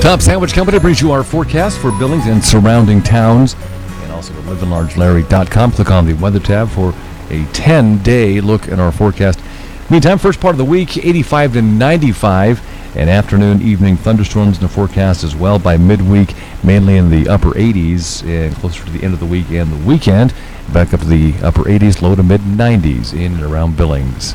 Top Sandwich Company brings you our forecast for Billings and surrounding towns. And also at livinlargelarry.com. Click on the weather tab for a 10-day look at our forecast. Meantime, first part of the week, 85 to 95. And afternoon, evening thunderstorms in the forecast as well by midweek, mainly in the upper 80s and closer to the end of the week and the weekend. Back up to the upper 80s, low to mid 90s in and around Billings.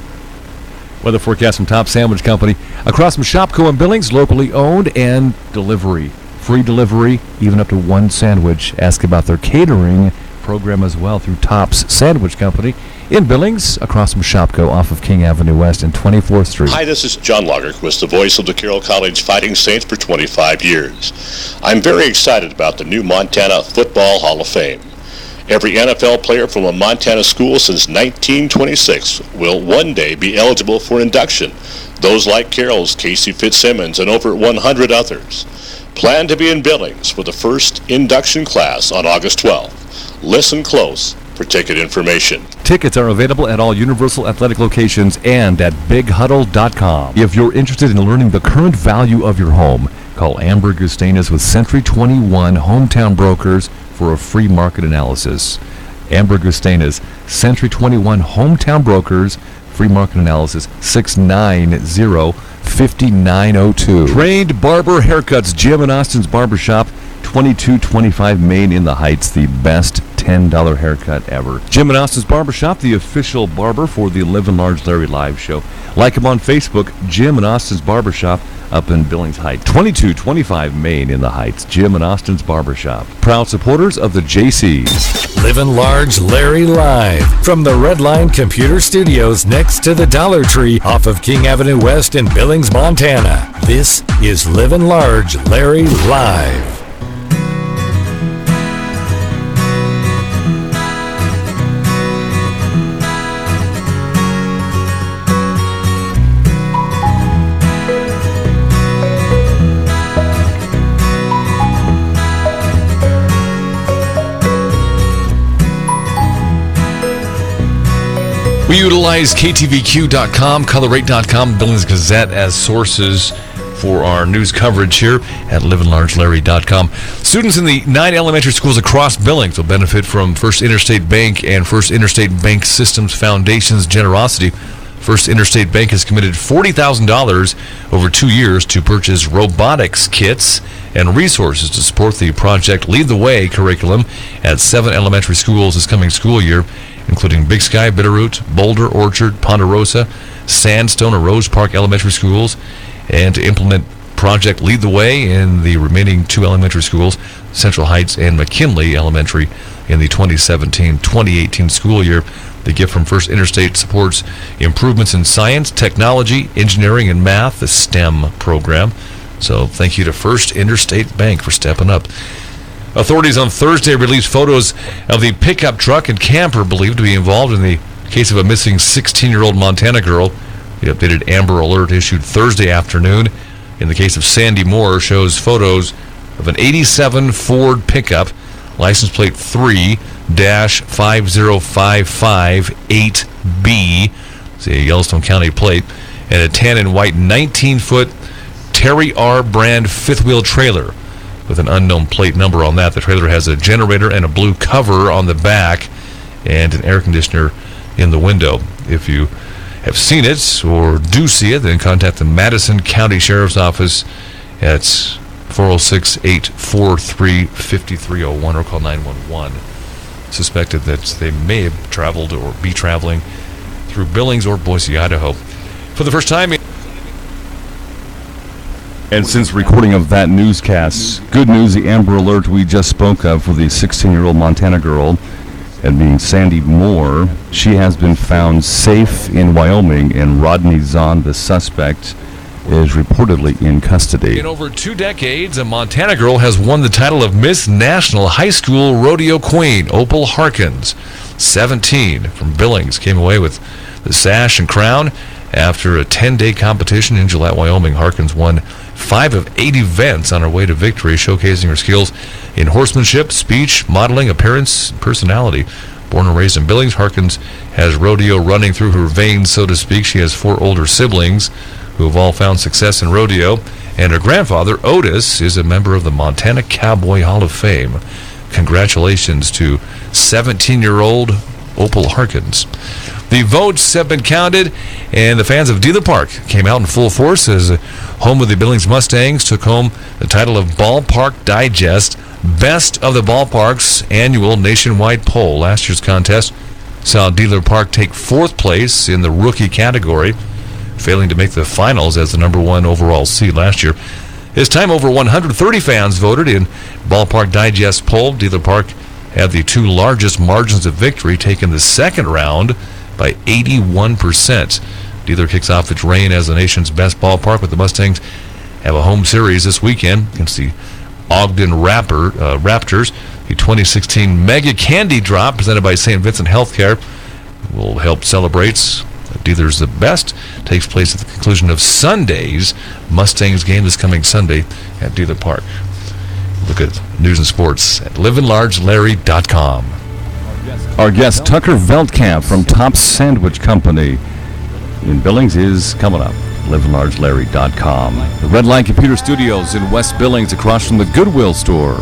Weather forecast from Top Sandwich Company. Across from Shopko and Billings, locally owned and delivery. Free delivery, even up to one sandwich. Ask about their catering program as well through Top's Sandwich Company in Billings, across from Shopko off of King Avenue West and 24th Street. Hi, this is John Lagerquist, the voice of the Carroll College Fighting Saints for 25 years. I'm very excited about the new Montana Football Hall of Fame. Every NFL player from a Montana school since 1926 will one day be eligible for induction. Those like Carroll's Casey Fitzsimmons and over 100 others. Plan to be in Billings for the first induction class on August 12th. Listen close for ticket information. Tickets are available at all Universal Athletic locations and at bighuddle.com. If you're interested in learning the current value of your home, call Amber Gustanis with Century 21 Hometown Brokers for a free market analysis. Amber Gustanis, Century 21 Hometown Brokers, free market analysis, 690-5902. Trained Barber Haircuts, Jim and Austin's Barbershop, 2225 Main in the Heights, the best $10 haircut ever. Jim and Austin's Barbershop, the official barber for the Livin' Large Larry live show. Like him on Facebook, Jim and Austin's Barbershop, up in Billings Heights, 2225 Main in the Heights. Jim and Austin's Barbershop. Proud supporters of the JCs. Livin' Large Larry live from the Redline Computer Studios next to the Dollar Tree off of King Avenue West in Billings, Montana. This is Livin' Large Larry live. We utilize KTVQ.com, Color8.com, Billings Gazette as sources for our news coverage here at livinlargelarry.com. Students in the 9 elementary schools across Billings will benefit from First Interstate Bank and First Interstate Bank Systems Foundation's generosity. First Interstate Bank has committed $40,000 over 2 years to purchase robotics kits and resources to support the Project Lead the Way curriculum at 7 elementary schools this coming school year, including Big Sky, Bitterroot, Boulder, Orchard, Ponderosa, Sandstone, and Rose Park elementary schools, and to implement Project Lead the Way in the remaining 2 elementary schools, Central Heights and McKinley Elementary, in the 2017-2018 school year. The gift from First Interstate supports improvements in science, technology, engineering, and math, the STEM program. So thank you to First Interstate Bank for stepping up. Authorities on Thursday released photos of the pickup truck and camper believed to be involved in the case of a missing 16-year-old Montana girl. The updated Amber Alert issued Thursday afternoon in the case of Sandy Moore shows photos of an 87 Ford pickup, license plate 3-50558B, it's a Yellowstone County plate, and a tan and white 19-foot Terry R. brand fifth-wheel trailer with an unknown plate number on that. The trailer has a generator and a blue cover on the back and an air conditioner in the window. If you have seen it or do see it, then contact the Madison County Sheriff's Office at 406-843-5301 or call 911. Suspected that they may have traveled or be traveling through Billings or Boise, Idaho. For the first time... And since recording of that newscast, good news, the Amber Alert we just spoke of for the 16-year-old Montana girl and being Sandy Moore. She has been found safe in Wyoming, and Rodney Zahn, the suspect, is reportedly in custody. In over 2 decades, a Montana girl has won the title of Miss National High School Rodeo Queen. Opal Harkins, 17, from Billings, came away with the sash and crown after a 10-day competition in Gillette, Wyoming. Harkins won 5 of 8 events on her way to victory, showcasing her skills in horsemanship, speech, modeling, appearance, and personality. Born and raised in Billings, Harkins has rodeo running through her veins, so to speak. She has 4 older siblings who have all found success in rodeo, and her grandfather, Otis, is a member of the Montana Cowboy Hall of Fame. Congratulations to 17-year-old Opal Harkins. The votes have been counted, and the fans of Dealer Park came out in full force as home of the Billings Mustangs took home the title of Ballpark Digest Best of the Ballpark's annual nationwide poll. Last year's contest saw Dealer Park take 4th place in the rookie category, failing to make the finals as the number 1 overall seed last year. This time, over 130 fans voted in Ballpark Digest poll. Dealer Park had the 2 largest margins of victory, taking the second round by 81%. Dealer kicks off its reign as the nation's best ballpark, but the Mustangs have a home series this weekend against the Ogden Raptors. The 2016 Mega Candy Drop, presented by St. Vincent Healthcare, will help celebrate Dealer's the best. Takes place at the conclusion of Sunday's Mustangs game this coming Sunday at Dealer Park. Look at news and sports at livinlargelarry.com. Our guest, Tucker Veldkamp from Top Sandwich Company in Billings, is coming up. livinlargelarry.com. The Red Line Computer Studios in West Billings, across from the Goodwill store.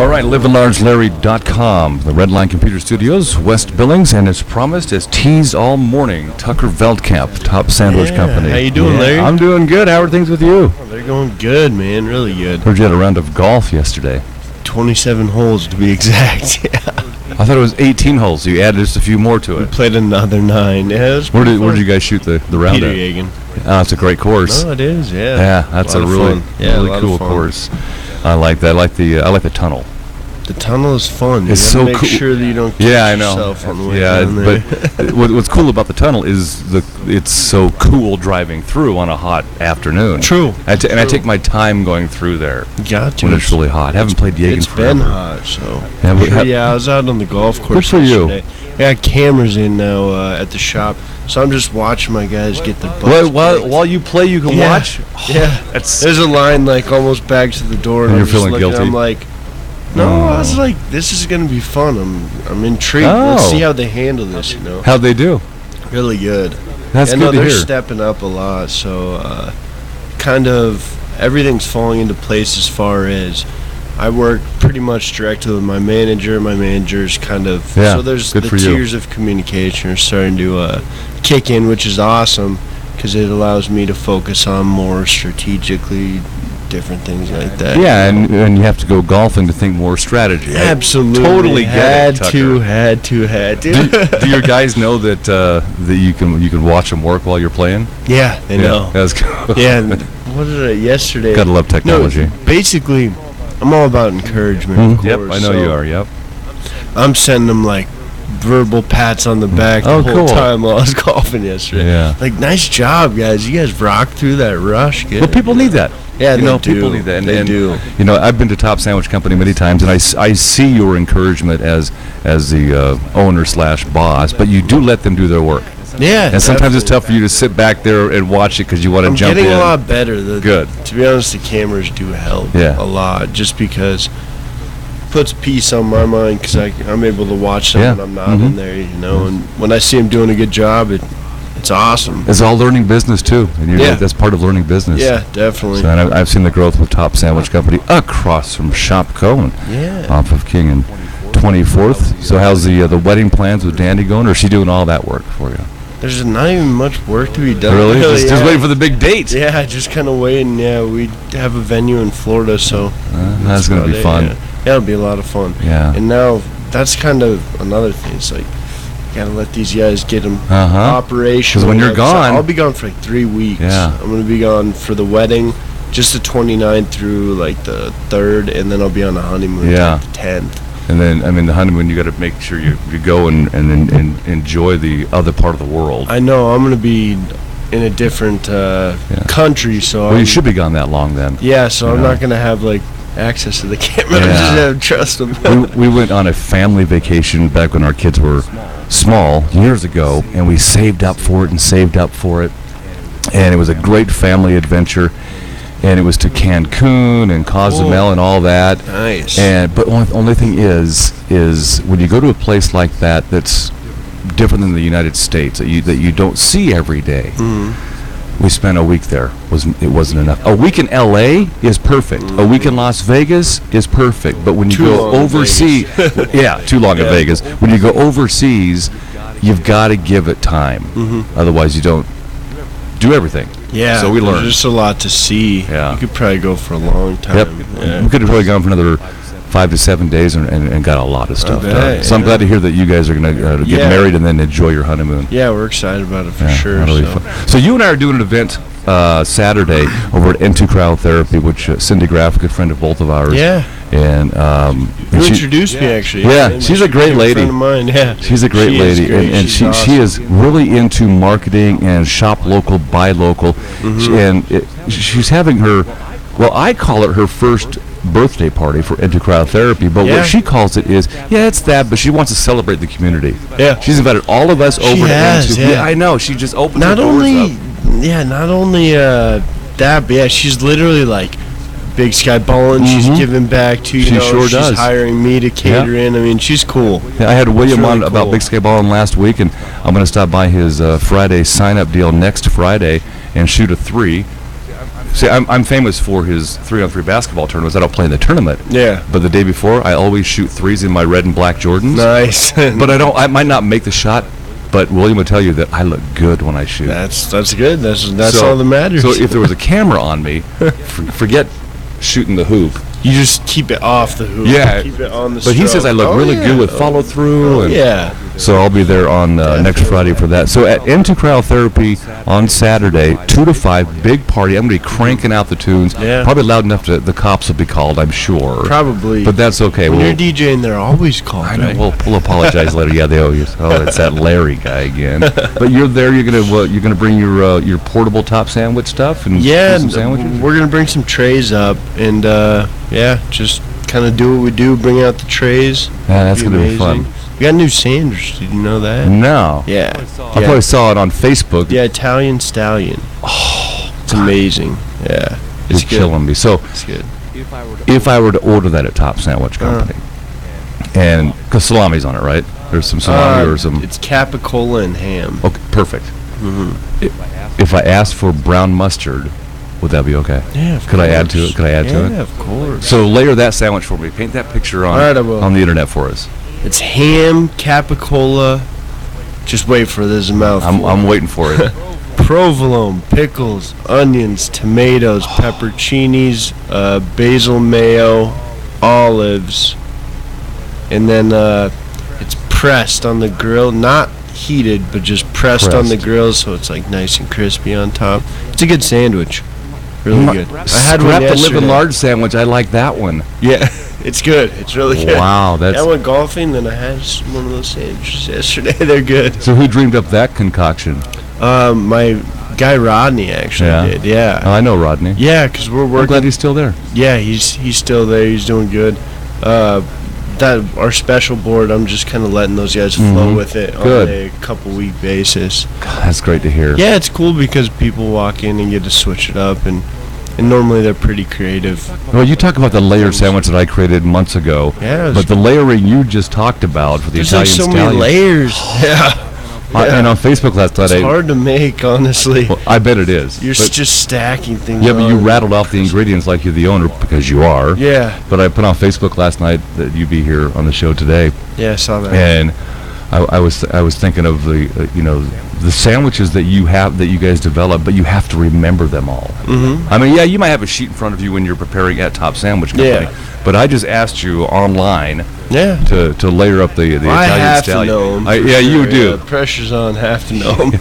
right, livinlargelarry.com. The Redline Computer Studios, West Billings, and as promised, as teased all morning, Tucker Veldkamp, Top Sandwich Company. How you doing, Larry? I'm doing good. How are things with you? Oh, they're going good, man. Really good. Heard you had a round of golf yesterday. 27 holes to be exact. Yeah. I thought it was 18 holes. So you added just a few more to We it. played another 9. Yeah, it was Where pretty did fun. you guys shoot the round Peter at? Yagan. Oh, it's a great course. No, it is. Yeah. Yeah, that's a lot of really, fun. Yeah, a really lot of cool fun. course. I like that. I like the tunnel. The tunnel is fun. You It's gotta so make cool. sure that you don't kill Yeah, I know. yourself on the way Yeah, down there. but what's cool about the tunnel is it's so cool driving through on a hot afternoon. True. I True. take my time going through there Got to. when it's really hot. I haven't played Yagan It's forever. been hot, so. Yeah, but Yeah, I was out on the golf course for you. yesterday. I got cameras in now at the shop, so I'm just watching my guys get the butts kicked. While you play, you can Yeah. watch. Yeah, That's there's a line like almost back to the door, and And I'm you're just feeling looking, guilty? I'm like, no, I was like, this is gonna be fun. I'm intrigued. Oh. Let's see how they handle this. You know, how'd they do? really good. That's yeah, good no, to they're hear. stepping up a lot. So, kind of everything's falling into place as far as I work pretty much directly with my manager. My manager's kind of Yeah, so there's good the for you. tiers of communication are starting to kick in, which is awesome because it allows me to focus on more strategically different things like that. Yeah, and you have to go golfing to think more strategy. I Absolutely. totally get had it, Tucker. had to. Do your guys know that that you can watch them work while you're playing? Yeah, they know. That's cool. Yeah, and what did I yesterday? Gotta love technology. No, basically, I'm all about encouragement. Of Yep, course, I know so you are. Yep. I'm sending them like verbal pats on the back Oh, the whole cool. time while I was golfing yesterday. Yeah. Like, nice job, guys. You guys rocked through that rush. Good. But people need that. Yeah, you know, they do. people need that. And, They and, do. You know, I've been to Top Sandwich Company many times, and I see your encouragement as the owner / boss. But you do let them do their work, Yeah. and sometimes it's definitely. tough for you to sit back there and watch it because you want to I'm jump getting in. a lot better. Good. To be honest, the cameras do help Yeah. a lot, just because it puts peace on my mind because I'm able to watch them Yeah. when I'm not Mhm. in there, you know. And when I see them doing a good job, it's awesome. It's all learning business too, and Yeah. that's part of learning business. Yeah, definitely. So, and I've seen the growth with Top Sandwich Company across from Shopco and Yeah. off of King and 24th. So how's the wedding plans with Dandy going, or is she doing all that work for you? There's not even much work to be done. Really? Just yeah. waiting for the big date. Yeah, just kind of waiting. Yeah, we have a venue in Florida, so That's going to about be it, fun. Yeah, it'll be a lot of fun. Yeah. And now that's kind of another thing. It's like you gotta let these guys get them Uh-huh. operational. 'Cause when you're So gone- I'll be gone for like 3 weeks. Yeah. I'm gonna be gone for the wedding, just the 29th through like the 3rd, and then I'll be on the honeymoon Yeah. like the 10th. And then, I mean, the honeymoon, you got to make sure you go and enjoy the other part of the world. I know I'm gonna be in a different country, so Well, I'm, you should be gone that long then. Yeah, so You I'm know. not gonna have like access to the camera. Yeah. I just have to trust them. We went on a family vacation back when our kids were small years ago, and we saved up for it, and it was a great family adventure, and it was to Cancun and Cozumel and all that. Nice. But only thing is when you go to a place like that that's different than the United States that you don't see every day. We spent a week there. It wasn't enough. A week in LA is perfect. A week in Las Vegas is perfect. But when you Too go long in overseas, yeah, too long in Yeah. Vegas. When you go overseas, you've got to give it time. Otherwise, you don't do everything. Yeah, So we there's learned. just a lot to see. Yeah. You could probably go for a long time. Yep. Yeah. We could have probably gone for another 5 to 7 days and got a lot of stuff bet, done. So I'm yeah. glad to hear that you guys are going to get Yeah. married and then enjoy your honeymoon. Yeah, we're excited about it for Yeah, sure. that'll be So. fun. So you and I are doing an event Saturday over at N2 Cryotherapy, which Cindy Graff, a good friend of both of ours. Yeah. And You she- introduced me actually. Yeah, And she's a great lady. friend of mine. Yeah. She's a great She is lady, great. and She's she awesome. is really into marketing and shop local, buy local. And she's having her, well, I call it her first birthday party for N2 Cryotherapy, but Yeah. what she calls it is, it's that, but she wants to celebrate the community. Yeah. She's invited all of us over has, to N2. yeah. I know, she just opened her Not doors only, up. not only that, but yeah, she's literally like Big Sky Ballin'. She's giving back to, you She know, sure she's does. hiring me to cater in. I mean, she's cool. Yeah, I had William really on about cool. Big Sky Ballin' last week, and I'm going to stop by his Friday sign-up deal next Friday and shoot a 3. See, I'm famous for his 3-on-3 basketball tournaments. I don't play in the tournament. Yeah. But the day before, I always shoot threes in my red and black Jordans. Nice. But I might not make the shot, but William will tell you that I look good when I shoot. That's good. That's all that matters. So if there was a camera on me, forget shooting the hoop. You just keep it off the hoop. Yeah. Keep it on the But he says I look really good with follow through. Yeah. So I'll be there on next Friday for that. So at M2 Cryotherapy on Saturday, 2 to 5, big party. I'm going to be cranking out the tunes. Yeah. Probably loud enough to the cops will be called, I'm sure. Probably. But that's okay. When you're DJing, they're always called. I know. Right? We'll apologize later. Yeah, they owe you. Oh, it's that Larry guy again. But you're there. You're gonna bring your portable top sandwich stuff and do some sandwiches. We're gonna bring some trays up and just kind of do what we do. Bring out the trays. Yeah, that's gonna be fun. We got a new sandwich. Did you know that? No. Yeah. I probably saw it on Facebook. Yeah, Italian Stallion. Oh, it's amazing. Yeah. It's killing me. So it's good. If I were to order that at Top Sandwich Company, and because salami's on it, right? There's some salami or some. It's capicola and ham. Okay, perfect. Mm-hmm. If I asked for brown mustard, would that be okay? Yeah, of Could course. I add to it? Yeah, of course. So layer that sandwich for me. Paint that picture on All right, I will. on the internet for us. It's ham, capicola. Just wait for this mouthful. I'm waiting for it. Provolone, pickles, onions, tomatoes, pepperoncinis, basil mayo, olives, and then it's pressed on the grill, not heated, but just pressed on the grill, so it's like nice and crispy on top. It's a good sandwich, really good. I had one the yesterday. Livin Large sandwich. I like that one. Yeah, it's good. It's really good. Wow, that's. I went golfing, then I had one of those sandwiches yesterday. They're good. So who dreamed up that concoction? My guy Rodney actually did. Yeah. Oh, I know Rodney. Yeah, because we're working. I'm glad he's still there. Yeah, he's still there. He's doing good. That our special board, I'm just kind of letting those guys flow with it on a couple week basis. God, that's great to hear. Yeah, it's cool because people walk in and get to switch it up, and normally they're pretty creative. Well, you talk about the layer sandwich that I created months ago. Yeah. But the layering you just talked about for the There's Italian like so Stallion. many layers. Yeah. And on Facebook last night, It's hard to make, honestly. Well, I bet it is. You're just stacking things. Yeah, but you on. rattled off the ingredients like you're the owner because you are. Yeah. But I put on Facebook last night that you'd be here on the show today, Yeah, I saw that. and I was thinking of the sandwiches that you guys develop, but you have to remember them all. Mm-hmm. I mean, yeah, you might have a sheet in front of you when you're preparing at Top Sandwich Company. Yeah. But I just asked you online Yeah. to layer up the I Italian have Stallion. to know 'em for Yeah, you sure. do. Yeah, pressure's on. Have to know 'em.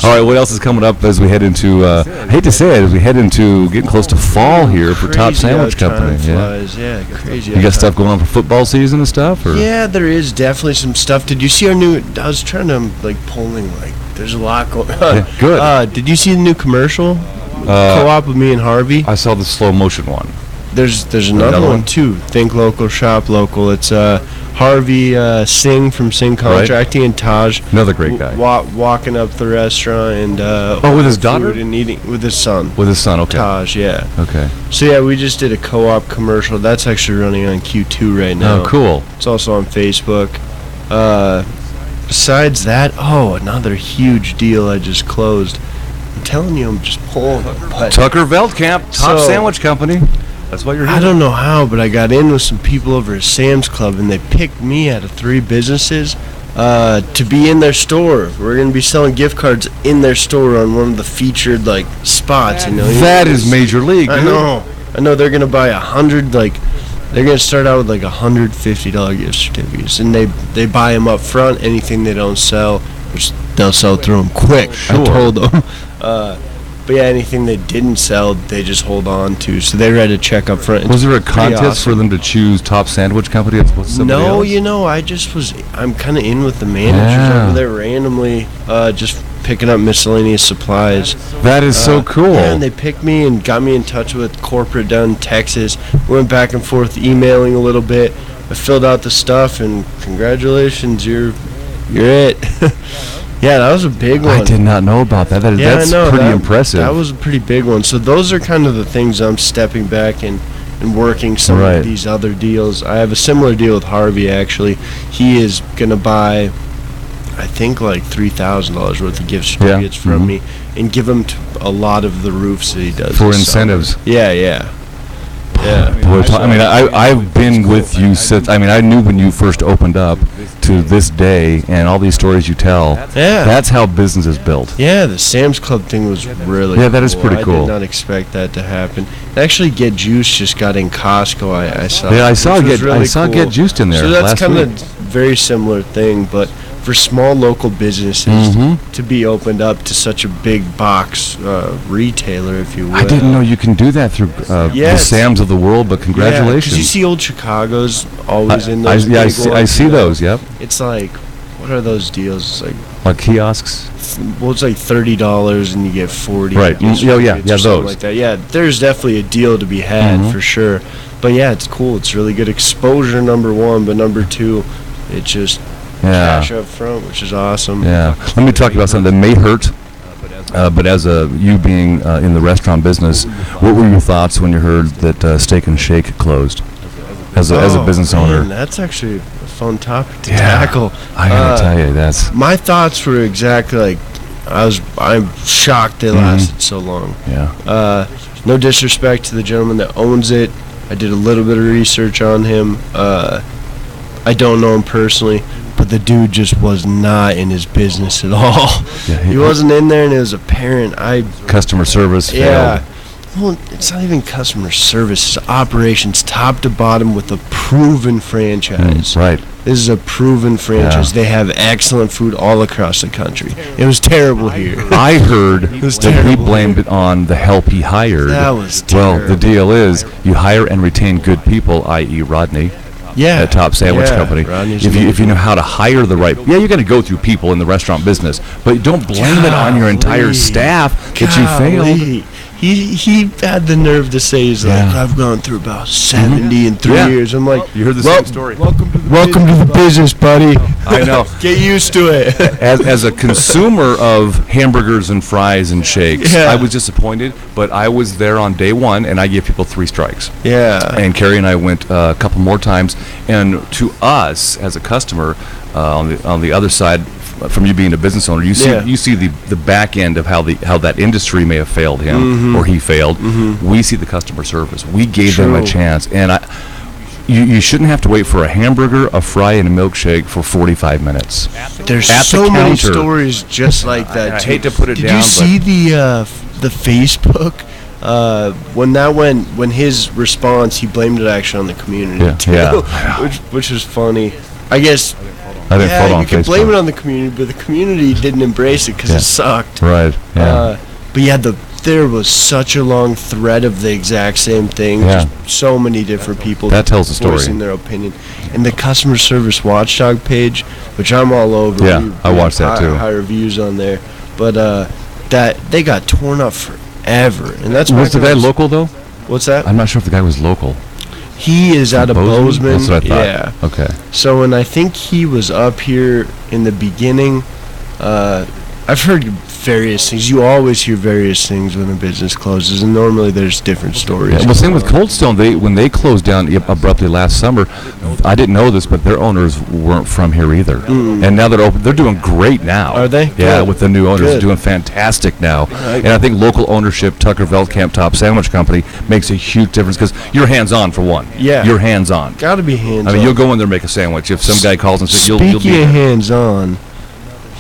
All right, what else is coming up as we head into, I hate to say it, as we head into getting close to fall here for Top Crazy Sandwich how time Company. Yeah. flies. Yeah, crazy. You how got time stuff going on for football season and stuff? Or? Yeah, there is definitely some stuff. Did you see our new? I was trying to polling. There's a lot going on. Yeah, good. Did you see the new commercial? Co-op with me and Harvey. I saw the slow motion one. There's another one too. Think local, shop local. It's Harvey Singh from Singh Contracting and Taj. Another great guy. Walking up the restaurant and with his daughter? food and eating with his son. With his son, okay. Taj, yeah. Okay. So yeah, we just did a co-op commercial. That's actually running on Q2 right now. Oh, cool. It's also on Facebook. Besides that, another huge deal I just closed. I'm telling you, I'm just pulling it. But Tucker Veldkamp, Top So- Sandwich Company. That's what you're doing. I don't know how, but I got in with some people over at Sam's Club, and they picked me out of 3 businesses to be in their store. We're going to be selling gift cards in their store on one of the featured spots. That is major league. I dude. know. They're going to buy 100 they're going to start out with $150 gift certificates, and they buy them up front. Anything they don't sell, which they'll sell through them quick. Sure. I told them. But yeah, anything they didn't sell, they just hold on to. So they read a check up front. Was there a Pretty contest for awesome. them to choose Top Sandwich Company? No, I'm kind of in with the managers over there randomly, just picking up miscellaneous supplies. That is so cool. Yeah, and they picked me and got me in touch with corporate down in Texas. Went back and forth emailing a little bit. I filled out the stuff, and congratulations, you're it. Yeah, that was a big one. I did not know about that. That's pretty impressive. That was a pretty big one. So those are kind of the things I'm stepping back and working some of these other deals. I have a similar deal with Harvey, actually. He is going to buy I think like $3,000 worth of gift certificates from me, and give them to a lot of the roofs that he does For this incentives. summer. Yeah. Boy, I've been with you since. I mean, I knew when you first opened up to this day, and all these stories you tell. Yeah. That's how business is built. Yeah, the Sam's Club thing was really Yeah, that is pretty I cool. did not expect that to happen. Actually, Get Juice just got in Costco. I saw. Yeah, I saw which was really Get cool. Juiced in there. So that's last kind week. of very similar thing, but for small local businesses to be opened up to such a big box retailer, if you will. I didn't know you can do that through the Yes. Sam's of the world, but Yeah, 'cause congratulations. you see Old Chicago's always in those. I big see ones, you know? those. Yep, It's like, what are those deals? It's like kiosks. it's like $30 and you get 40. Right. gift Yeah, certificates or something those. like that. Yeah, there's definitely a deal to be had for sure. But yeah, it's cool. It's really good exposure, number one. But number two, it's just cash up front, which is awesome. Yeah. Let me talk about something that may hurt. But as you being in the restaurant business, what were your thoughts when you heard that Steak and Shake closed? As a business owner, Man, that's actually a fun topic to tackle. I gotta tell you, that's My thoughts were exactly like I'm shocked they lasted so long. No disrespect to the gentleman that owns it. I did a little bit of research on him. I don't know him personally, but the dude just was not in his business at all. Yeah, he wasn't in there, and it was apparent. Customer service Yeah. failed. Well, it's not even customer service. It's operations, top to bottom, with a proven franchise. Right. This is a proven franchise. They have excellent food all across the country. It was terrible here. I heard was that he terrible. blamed it on the help he hired. That was Well, the terrible. deal is you hire and retain good people, i.e. Rodney. Yeah. At Top Sandwich Yeah, Company. Rodney's If you know amazing. how to hire the right, you got to go through people in the restaurant business, but don't blame it on your entire Golly. staff that you failed. Golly. He had the nerve to say, he's like, Yeah. I've gone through about 70 in 3 Yeah. years. I'm like, You heard the well, same story. welcome to the business, buddy. I know. Get used to it. As a consumer of hamburgers and fries and shakes, Yeah. I was disappointed, but I was there on day one, and I gave people 3 strikes. Yeah. And Carrie and I went a couple more times, and to us as a customer, on the other side, from you being a business owner, you see the back end of how that industry may have failed him or he failed. We see the customer service. We gave them a True. chance, and you shouldn't have to wait for a hamburger, a fry, and a milkshake for 45 minutes. There's At the so many counter. stories just like that. I too. hate to put it Did down, you but- see the Facebook? When his response, he blamed it actually on the community Yeah, too, yeah. which was funny. I guess. I didn't follow on you can blame Facebook. it on the community, but the community didn't embrace it because Yeah. it sucked. Right. Yeah. But yeah, there was such a long thread of the exact same thing. Yeah. Just so many different people That tells the story. voicing their opinion. And the customer service watchdog page, which I'm all over. Yeah, I watched that too. High reviews on there, but that they got torn up forever, and that's was the back guy when I local though? What's that? I'm not sure if the guy was local. He is out of Bozeman. That's what I thought. Yeah. Okay. So, and I think he was up here in the beginning. I've heard various things. You always hear various things when a business closes, and normally there's different stories. Yeah, well, same with going on. Cold Stone. When they closed down abruptly last summer, I didn't know this, but their owners weren't from here either. And now they're open. They're doing great now. Are they? Yeah, Good. with the new owners, Good. doing fantastic now. And I think local ownership, Tucker Veldkamp Top Sandwich Company, makes a huge difference because you're hands-on for one. Yeah. You're hands-on. Got to be hands-on. I mean, you'll go in there and make a sandwich. If some guy calls and says, you'll be Speaking there. of hands-on,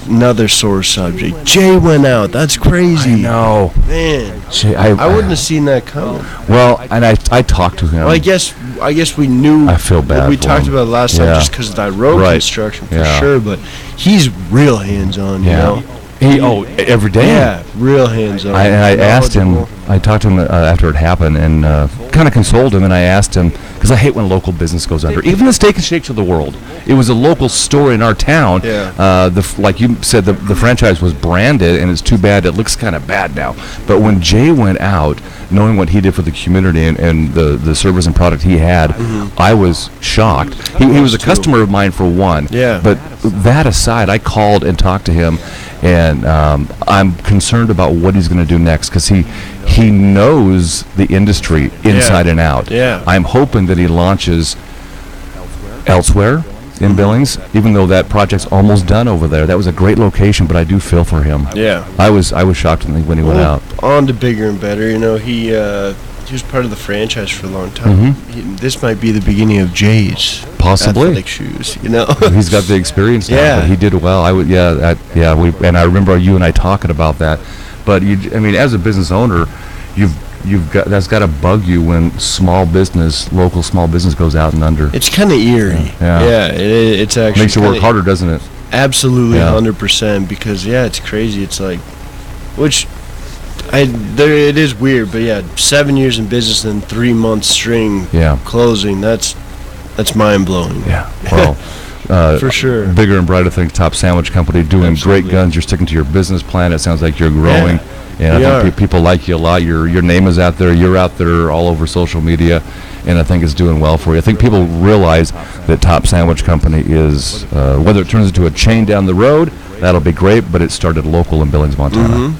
another sore subject. Jay went out. That's crazy. I know. Man, Gee, I wouldn't have seen that coming. Well, and I talked to him. Well, I guess we knew. I feel bad We for talked him. about it last time Yeah. just because of that road Right. construction for Yeah. sure. But he's real hands-on. You know. Every day. Yeah, real hands-on. I asked him, Knowledgeable. I talked to him after it happened and kind of consoled him, and I asked him, because I hate when local business goes under. Even the Steak and Shakes of the world. It was a local store in our town. Yeah. Like you said, the franchise was branded, and it's too bad. It looks kind of bad now. But when Jay went out, knowing what he did for the community and the service and product he had, I was shocked. He was a customer of mine for one. Yeah. But that aside, I called and talked to him, and I'm concerned about what he's going to do next because he knows the industry inside and out. Yeah. I'm hoping that he launches elsewhere in Billings, even though that project's almost done over there. That was a great location, but I do feel for him. Yeah. I was shocked when he went out. On to bigger and better. You know, he was part of the franchise for a long time. This might be the beginning of Jay's Possibly. athletic shoes. You know, He's got the experience now, Yeah. but he did well. And I remember you and I talking about that. But as a business owner, you've got that's got to bug you when local small business goes out and under. it's kind of eerie. Yeah. It's actually Makes you work kinda- harder, doesn't it? Absolutely, Yeah. 100%. Because it's crazy. It's like, it is weird, but 7 years in business and 3 months string Yeah. closing. That's mind blowing. Yeah. Well, For sure. Bigger and brighter things. Top Sandwich Company doing Absolutely. great guns. You're sticking to your business plan. It sounds like you're growing. And we I think are. people like you a lot. Your name is out there. You're out there all over social media, and I think it's doing well for you. I think people realize that Top Sandwich Company is, whether it turns into a chain down the road, that'll be great, but it started local in Billings, Montana.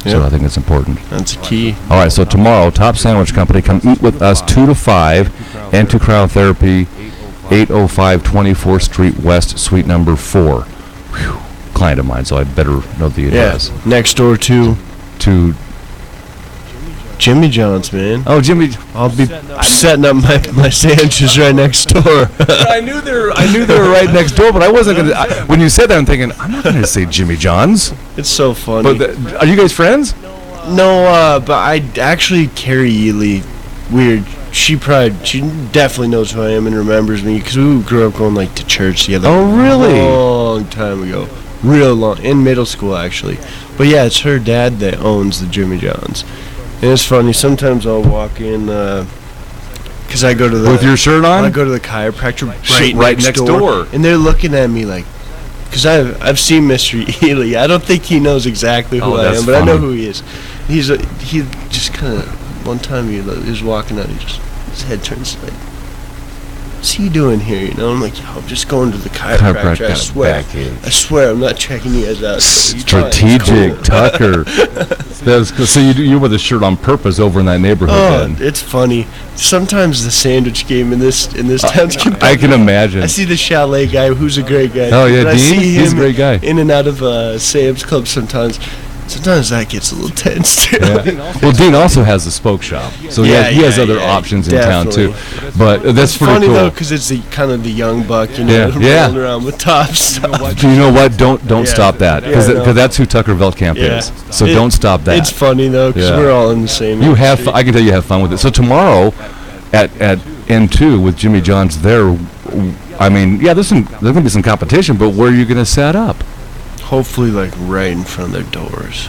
So Yep. I think it's important. That's key. All right, so tomorrow, Top Sandwich Company, come eat with us 2 to 5, and to Cryotherapy, 805 24th Street West, suite number 4. Whew. Client of mine, so I better know the address. Next door to To Jimmy John's, man. Oh, Jimmy. I'll be setting up my sandwiches right next door. I knew they were right next door, but I wasn't going to. When you said that, I'm thinking, I'm not going to say Jimmy John's. It's so funny. But are you guys friends? No, but I actually, Carrie Ely, weird. She definitely knows who I am and remembers me because we grew up going to church together. Oh, really? A long time ago. Real long. In middle school, actually. But yeah, it's her dad that owns the Jimmy John's. And it's funny, sometimes I'll walk in, because I go to the... With your shirt on? I go to the chiropractor right next door. And they're looking at me like... Because I've seen Mr. Ely. I don't think he knows exactly who I that's am, but I know funny. who he is. He just kind of... One time he was walking out, his head turns like... What's he doing here? You know, I'm like, I'm just going to the chiropractor. I swear, I'm not checking you guys out. Strategic, Tucker. That's cool. So you wore the shirt on purpose over in that neighborhood. Oh, then. it's funny. Sometimes the sandwich game in this town's competitive. I can imagine. I see the chalet guy, who's a great guy. Oh, yeah, and I Dean? see He's a him great guy. in and out of Sam's Club sometimes. Sometimes that gets a little tense too. Yeah. Well, Dean also has a spoke shop, so he has other options in town too. But that's It's pretty funny cool. though, because it's kind of the young buck, Yeah. rolling around with top stuff. You know what? Don't Yeah. stop that because Yeah, I know. that's who Tucker Veldkamp Yeah. is. So don't stop that. It's funny though, because Yeah. we're all in the same. You have. industry. I can tell you have fun with it. So tomorrow, at N2 with Jimmy John's there. I mean, there's gonna be some competition, but where are you gonna set up? Hopefully, right in front of their doors.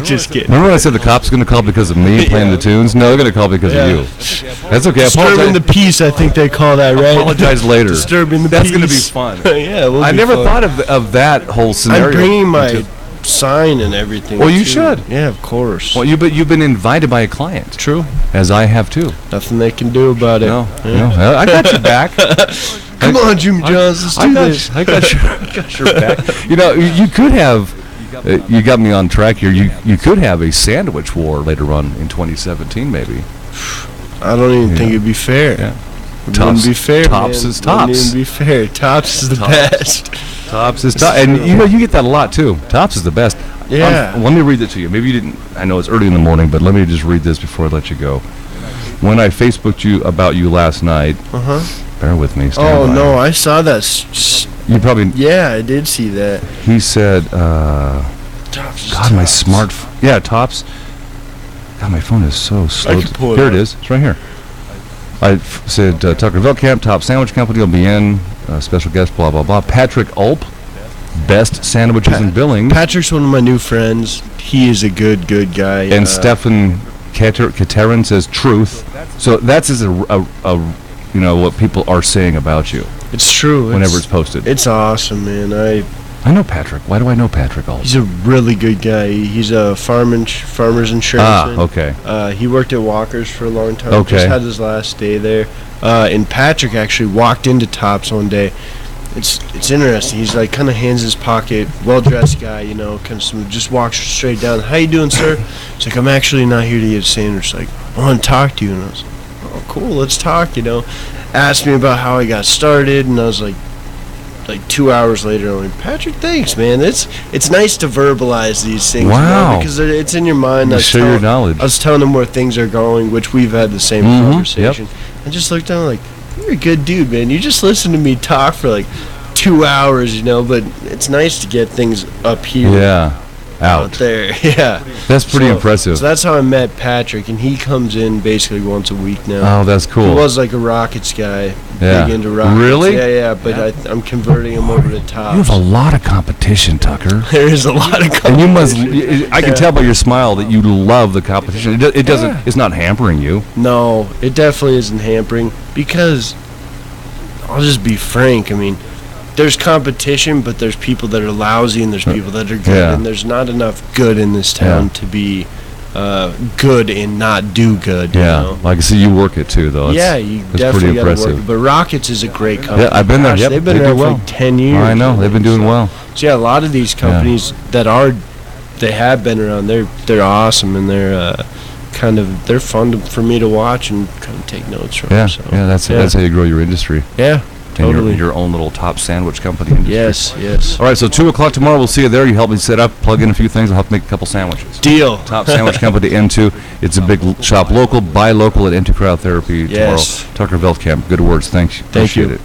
Just kidding. Remember when I said the cops are going to call because of me playing Yeah. the tunes? No, they're going to call because of you. That's okay. Disturbing the peace, I think they call that, right? Apologize later. Disturbing the That's peace. going to be fun. Yeah, it will I be never fun. thought of that whole scenario. I'm bringing my sign and everything. Well, you too. should. Yeah, of course. Well, you've been invited by a client, True. as I have too. Nothing they can do about it. No, Yeah. no, I got your back. Come on, Jimmy Johns, let's do this. I got your back. You could have. You got me on track here. You could have a sandwich war later on in 2017, maybe. I don't even think it'd be fair. Yeah. It wouldn't be fair. Tops man. is tops. Wouldn't even be fair. Tops is the best. Tops is top, and you get that a lot too. Tops is the best. Yeah. Let me read it to you. Maybe you didn't. I know it's early in the morning, but let me just read this before I let you go. When I Facebooked you about you last night, bear with me. Stand Oh by. no, I saw that. You probably. Yeah, I did see that. He said, Tops is "God, my tops. Tops. God, my phone is so slow. can pull it Here up. it is. It's right here. I said Tucker Veldkamp, Top Sandwich Company will be in. Special guest, blah blah blah. Patrick Ulp, best sandwiches in Billings. Patrick's one of my new friends. He is a good guy. And Stefan Katerin says truth. So that's just what people are saying about you It's true. whenever it's posted. It's awesome, man. I know Patrick. Why do I know Patrick also? He's a really good guy. He's a farmer's insurance. Okay. He worked at Walker's for a long time. Okay. Just had his last day there. And Patrick actually walked into Tops one day. It's interesting. He's kind of hands in his pocket, well-dressed guy, just walks straight down. How you doing, sir? He's like, I'm actually not here to get a sandwich. I want to talk to you. And I was like, oh, cool, let's talk, asked me about how I got started, and I was like 2 hours later, I'm like, Patrick, thanks, man. It's nice to verbalize these things. Wow. Because it's in your mind. You share your knowledge. I was telling him where things are going, which we've had the same conversation. Yep. I just looked down like, you're a good dude, man. You just listen to me talk for like 2 hours, but it's nice to get things up here. Yeah. Out there. Yeah. That's pretty impressive. So that's how I met Patrick, and he comes in basically once a week now. Oh, that's cool. He was like a Rockets guy. Yeah. Big into Rockets. Really? Yeah, but I'm converting him over to Tops. You have a lot of competition, Tucker. There is a lot of competition. And you must, I can tell by your smile that you love the competition. It doesn't, it's not hampering you. No, it definitely isn't hampering, because I'll just be frank. I mean, there's competition, but there's people that are lousy and there's people that are good, and there's not enough good in this town to be good and not do good. Yeah, you know? like I see you work it too, though. You definitely got to work it. But Rockets is a great company. Yeah, I've been there. Yep, They've been they there do for well. like 10 years. I know, they've been doing well. So yeah, a lot of these companies that they have been around, they're awesome, and they're they're fun for me to watch and kind of take notes from. Yeah, so, that's how you grow your industry. Yeah. Totally. Your own little top sandwich company industry. Yes. All right, so 2 o'clock tomorrow, we'll see you there. You help me set up, plug in a few things. I'll help make a couple sandwiches. Deal. Top sandwich company, N2. It's a big shop, local, buy local at N2 Crowd Therapy tomorrow. Tucker Veldkamp, good words. Thanks. Thank you. Appreciate it.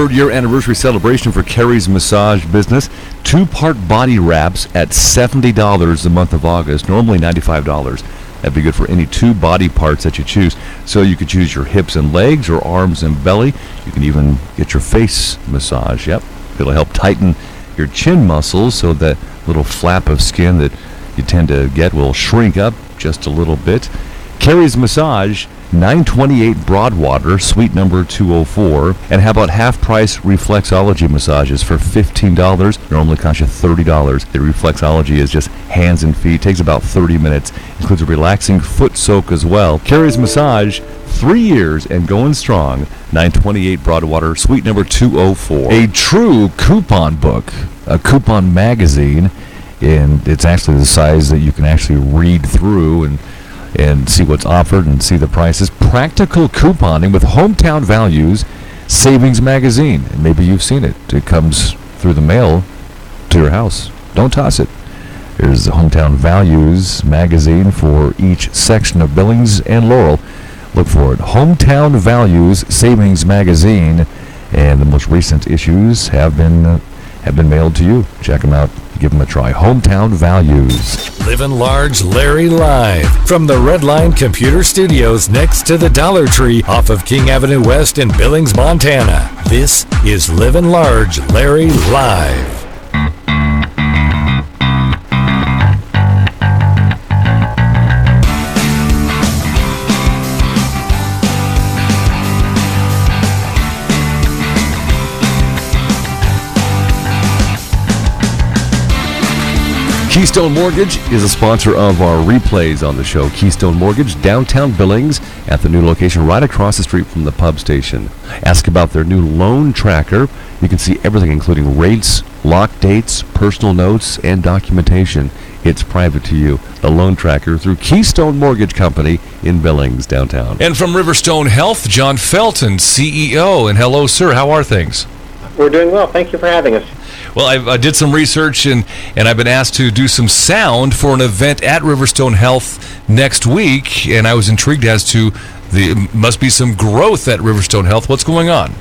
3rd-year anniversary celebration for Carrie's Massage business. 2-part body wraps at $70 the month of August, normally $95. That'd be good for any 2 body parts that you choose. So you could choose your hips and legs or arms and belly. You can even get your face massage. Yep, it'll help tighten your chin muscles so that little flap of skin that you tend to get will shrink up just a little bit. Carrie's Massage, 928 Broadwater, suite number 204. And how about half-price reflexology massages for $15? Normally cost you $30. The reflexology is just hands and feet. Takes about 30 minutes. Includes a relaxing foot soak as well. Carrie's Massage, 3 years and going strong. 928 Broadwater, suite number 204. A true coupon book, a coupon magazine, and it's actually the size that you can actually read through and see what's offered and see the prices. Practical couponing with Hometown Values Savings Magazine. And maybe you've seen it. It comes through the mail to your house. Don't toss it. There's the Hometown Values magazine for each section of Billings and Laurel. Look for it. Hometown Values Savings Magazine. And the most recent issues have been mailed to you. Check them out. Give them a try. Hometown Values. Livin' Large Larry live from the Redline Computer Studios next to the Dollar Tree off of King Avenue West in Billings, Montana. This is Livin' Large Larry live. Keystone Mortgage is a sponsor of our replays on the show. Keystone Mortgage, downtown Billings, at the new location right across the street from the pub station. Ask about their new loan tracker. You can see everything, including rates, lock dates, personal notes, and documentation. It's private to you. The loan tracker through Keystone Mortgage Company in Billings, downtown. And from Riverstone Health, John Felton, CEO. And hello, sir. How are things? We're doing well. Thank you for having us. Well, I did some research, and I've been asked to do some sound for an event at Riverstone Health next week, and I was intrigued as to must be some growth at Riverstone Health. What's going on?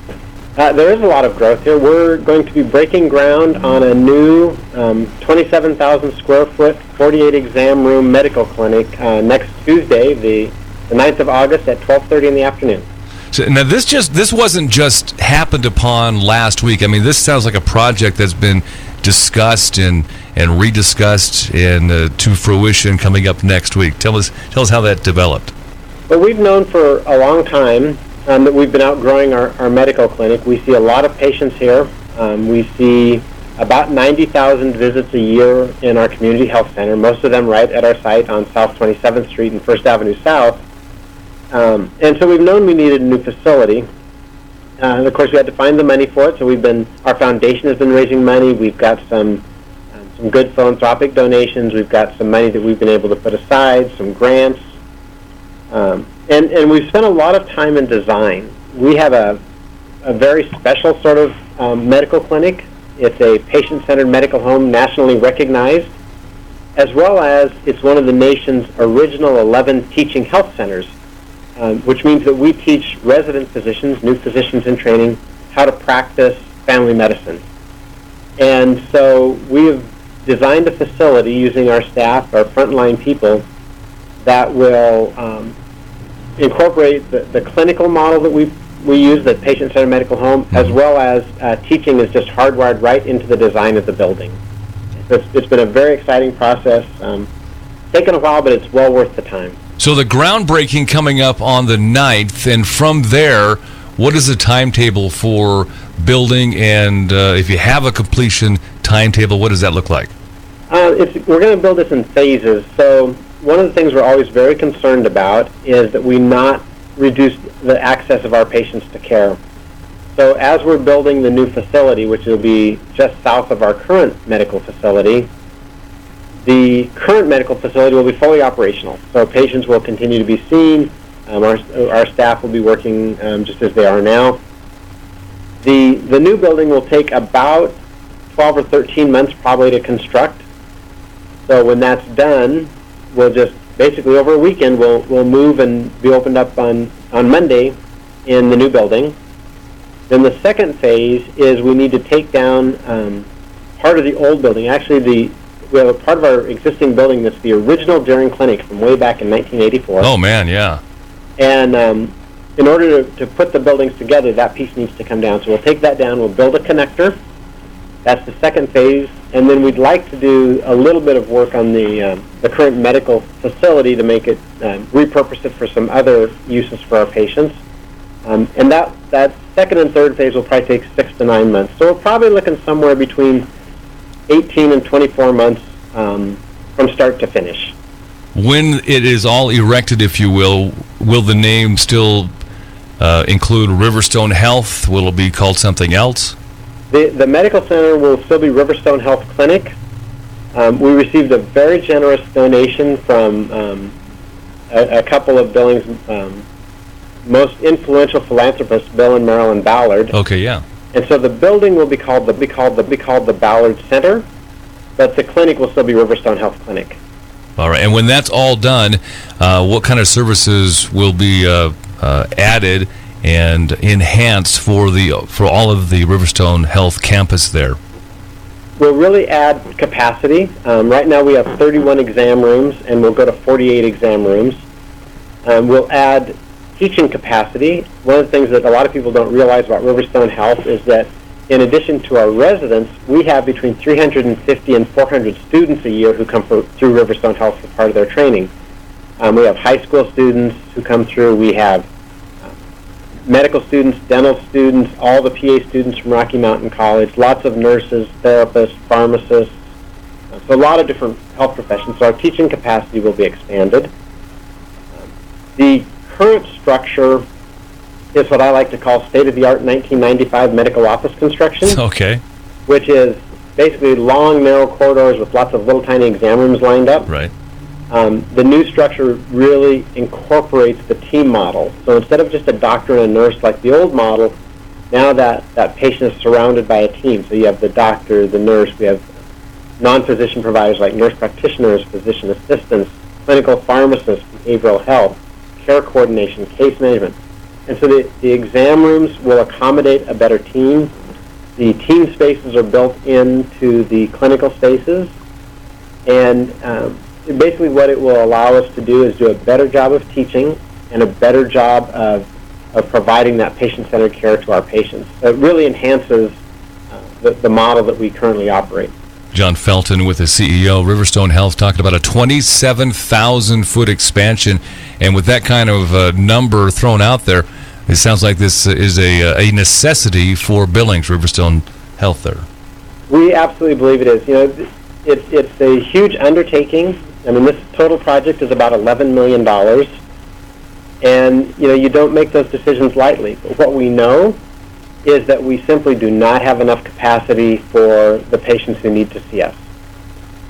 There is a lot of growth here. We're going to be breaking ground on a new 27,000 square foot, 48 exam room medical clinic next Tuesday, the 9th of August at 12:30 in the afternoon. So, now, this wasn't just happened upon last week. I mean, this sounds like a project that's been discussed and rediscussed and to fruition coming up next week. Tell us how that developed. Well, we've known for a long time that we've been outgrowing our medical clinic. We see a lot of patients here. We see about 90,000 visits a year in our community health center, most of them right at our site on South 27th Street and First Avenue South. And so we've known we needed a new facility. And of course, we had to find the money for it. So our foundation has been raising money. We've got some good philanthropic donations. We've got some money that we've been able to put aside, some grants. And we've spent a lot of time in design. We have a very special sort of medical clinic. It's a patient-centered medical home, nationally recognized, as well as it's one of the nation's original 11 teaching health centers. Which means that we teach resident physicians, new physicians in training, how to practice family medicine. And so we have designed a facility using our staff, our frontline people, that will incorporate the clinical model that we use, the patient-centered medical home, as well as teaching is just hardwired right into the design of the building. So it's been a very exciting process. Taken a while, but it's well worth the time. So the groundbreaking coming up on the 9th, and from there, what is the timetable for building, and if you have a completion timetable, what does that look like? We're going to build this in phases. So one of the things we're always very concerned about is that we not reduce the access of our patients to care. So as we're building the new facility, which will be just south of our current medical facility, the current medical facility will be fully operational, so patients will continue to be seen. Our staff will be working just as they are now. The new building will take about 12 or 13 months probably to construct. So when that's done, we'll just basically over a weekend we'll move and be opened up on Monday in the new building. Then the second phase is we need to take down part of the old building. Actually, we have a part of our existing building that's the original Daring Clinic from way back in 1984. Oh, man, yeah. And in order to put the buildings together, that piece needs to come down. So we'll take that down, we'll build a connector. That's the second phase. And then we'd like to do a little bit of work on the current medical facility to make it, repurpose it for some other uses for our patients. And that second and third phase will probably take 6 to 9 months. So we're probably looking somewhere between 18 and 24 months from start to finish. When it is all erected, if you will the name still include Riverstone Health? Will it be called something else? The medical center will still be Riverstone Health Clinic. We received a very generous donation from a couple of Billings' most influential philanthropists, Bill and Marilyn Ballard. Okay, yeah. And so the building will be called the Ballard Center, but the clinic will still be Riverstone Health Clinic. All right, and when that's all done, what kind of services will be added and enhanced for all of the Riverstone Health campus there? We'll really add capacity. Right now we have 31 exam rooms, and we'll go to 48 exam rooms. We'll add teaching capacity. One of the things that a lot of people don't realize about Riverstone Health is that in addition to our residents, we have between 350 and 400 students a year who come through Riverstone Health as part of their training. We have high school students who come through. We have medical students, dental students, all the PA students from Rocky Mountain College, lots of nurses, therapists, pharmacists, so a lot of different health professions. So our teaching capacity will be expanded. The current structure is what I like to call state-of-the-art 1995 medical office construction. Okay. Which is basically long, narrow corridors with lots of little tiny exam rooms lined up. Right. The new structure really incorporates the team model. So instead of just a doctor and a nurse like the old model, now that patient is surrounded by a team. So you have the doctor, the nurse, we have non-physician providers like nurse practitioners, physician assistants, clinical pharmacists, behavioral health, care coordination, case management. And so the exam rooms will accommodate a better team. The team spaces are built into the clinical spaces. And basically what it will allow us to do is do a better job of teaching and a better job of providing that patient-centered care to our patients. It really enhances the model that we currently operate. John Felton with the CEO, Riverstone Health, talking about a 27,000-foot expansion. And with that kind of number thrown out there, it sounds like this is a necessity for Billings, Riverstone Health there. We absolutely believe it is. You know, it's a huge undertaking. I mean, this total project is about $11 million. And, you know, you don't make those decisions lightly. But what we know is that we simply do not have enough capacity for the patients who need to see us.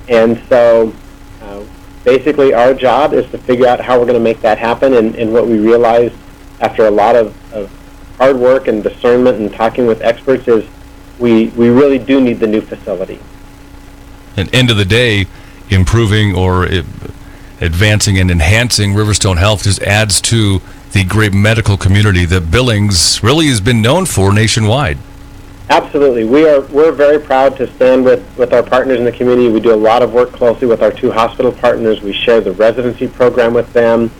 And so basically our job is to figure out how we're going to make that happen. And what we realized after a lot of hard work and discernment and talking with experts is we really do need the new facility. At the end of the day, improving or advancing and enhancing Riverstone Health just adds to the great medical community that Billings really has been known for nationwide. Absolutely. We're very proud to stand with our partners in the community. We do a lot of work closely with our 2 hospital partners. We share the residency program with them.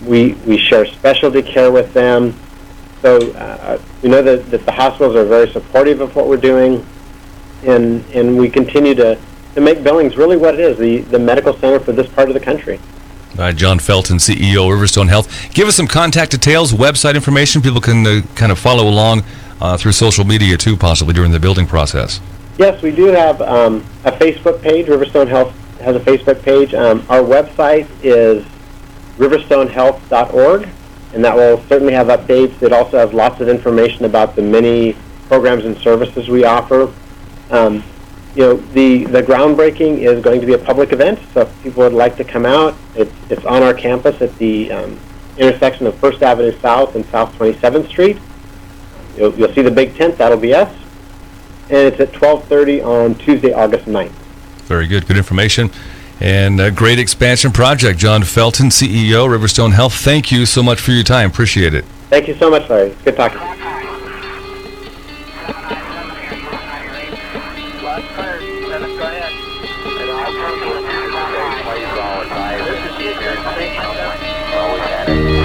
We share specialty care with them. So we know that the hospitals are very supportive of what we're doing, and we continue to make Billings really what it is, the medical center for this part of the country. All right, John Felton, CEO, Riverstone Health. Give us some contact details, website information. People can kind of follow along through social media, too, possibly during the building process. Yes, we do have a Facebook page. Riverstone Health has a Facebook page. Our website is riverstonehealth.org, and that will certainly have updates. It also has lots of information about the many programs and services we offer. You know, the groundbreaking is going to be a public event, so if people would like to come out, it's on our campus at the intersection of 1st Avenue South and South 27th Street. You'll see the big tent, that'll be us, and it's at 12:30 on Tuesday, August 9th. Very good. Good information. And a great expansion project. John Felton, CEO, Riverstone Health, thank you so much for your time. Appreciate it. Thank you so much, Larry. It's good talking. Shots fired. Dennis, go ahead. And I'll come to a 2-6, please, all advised. This is the adjourned station. Oh, we had it.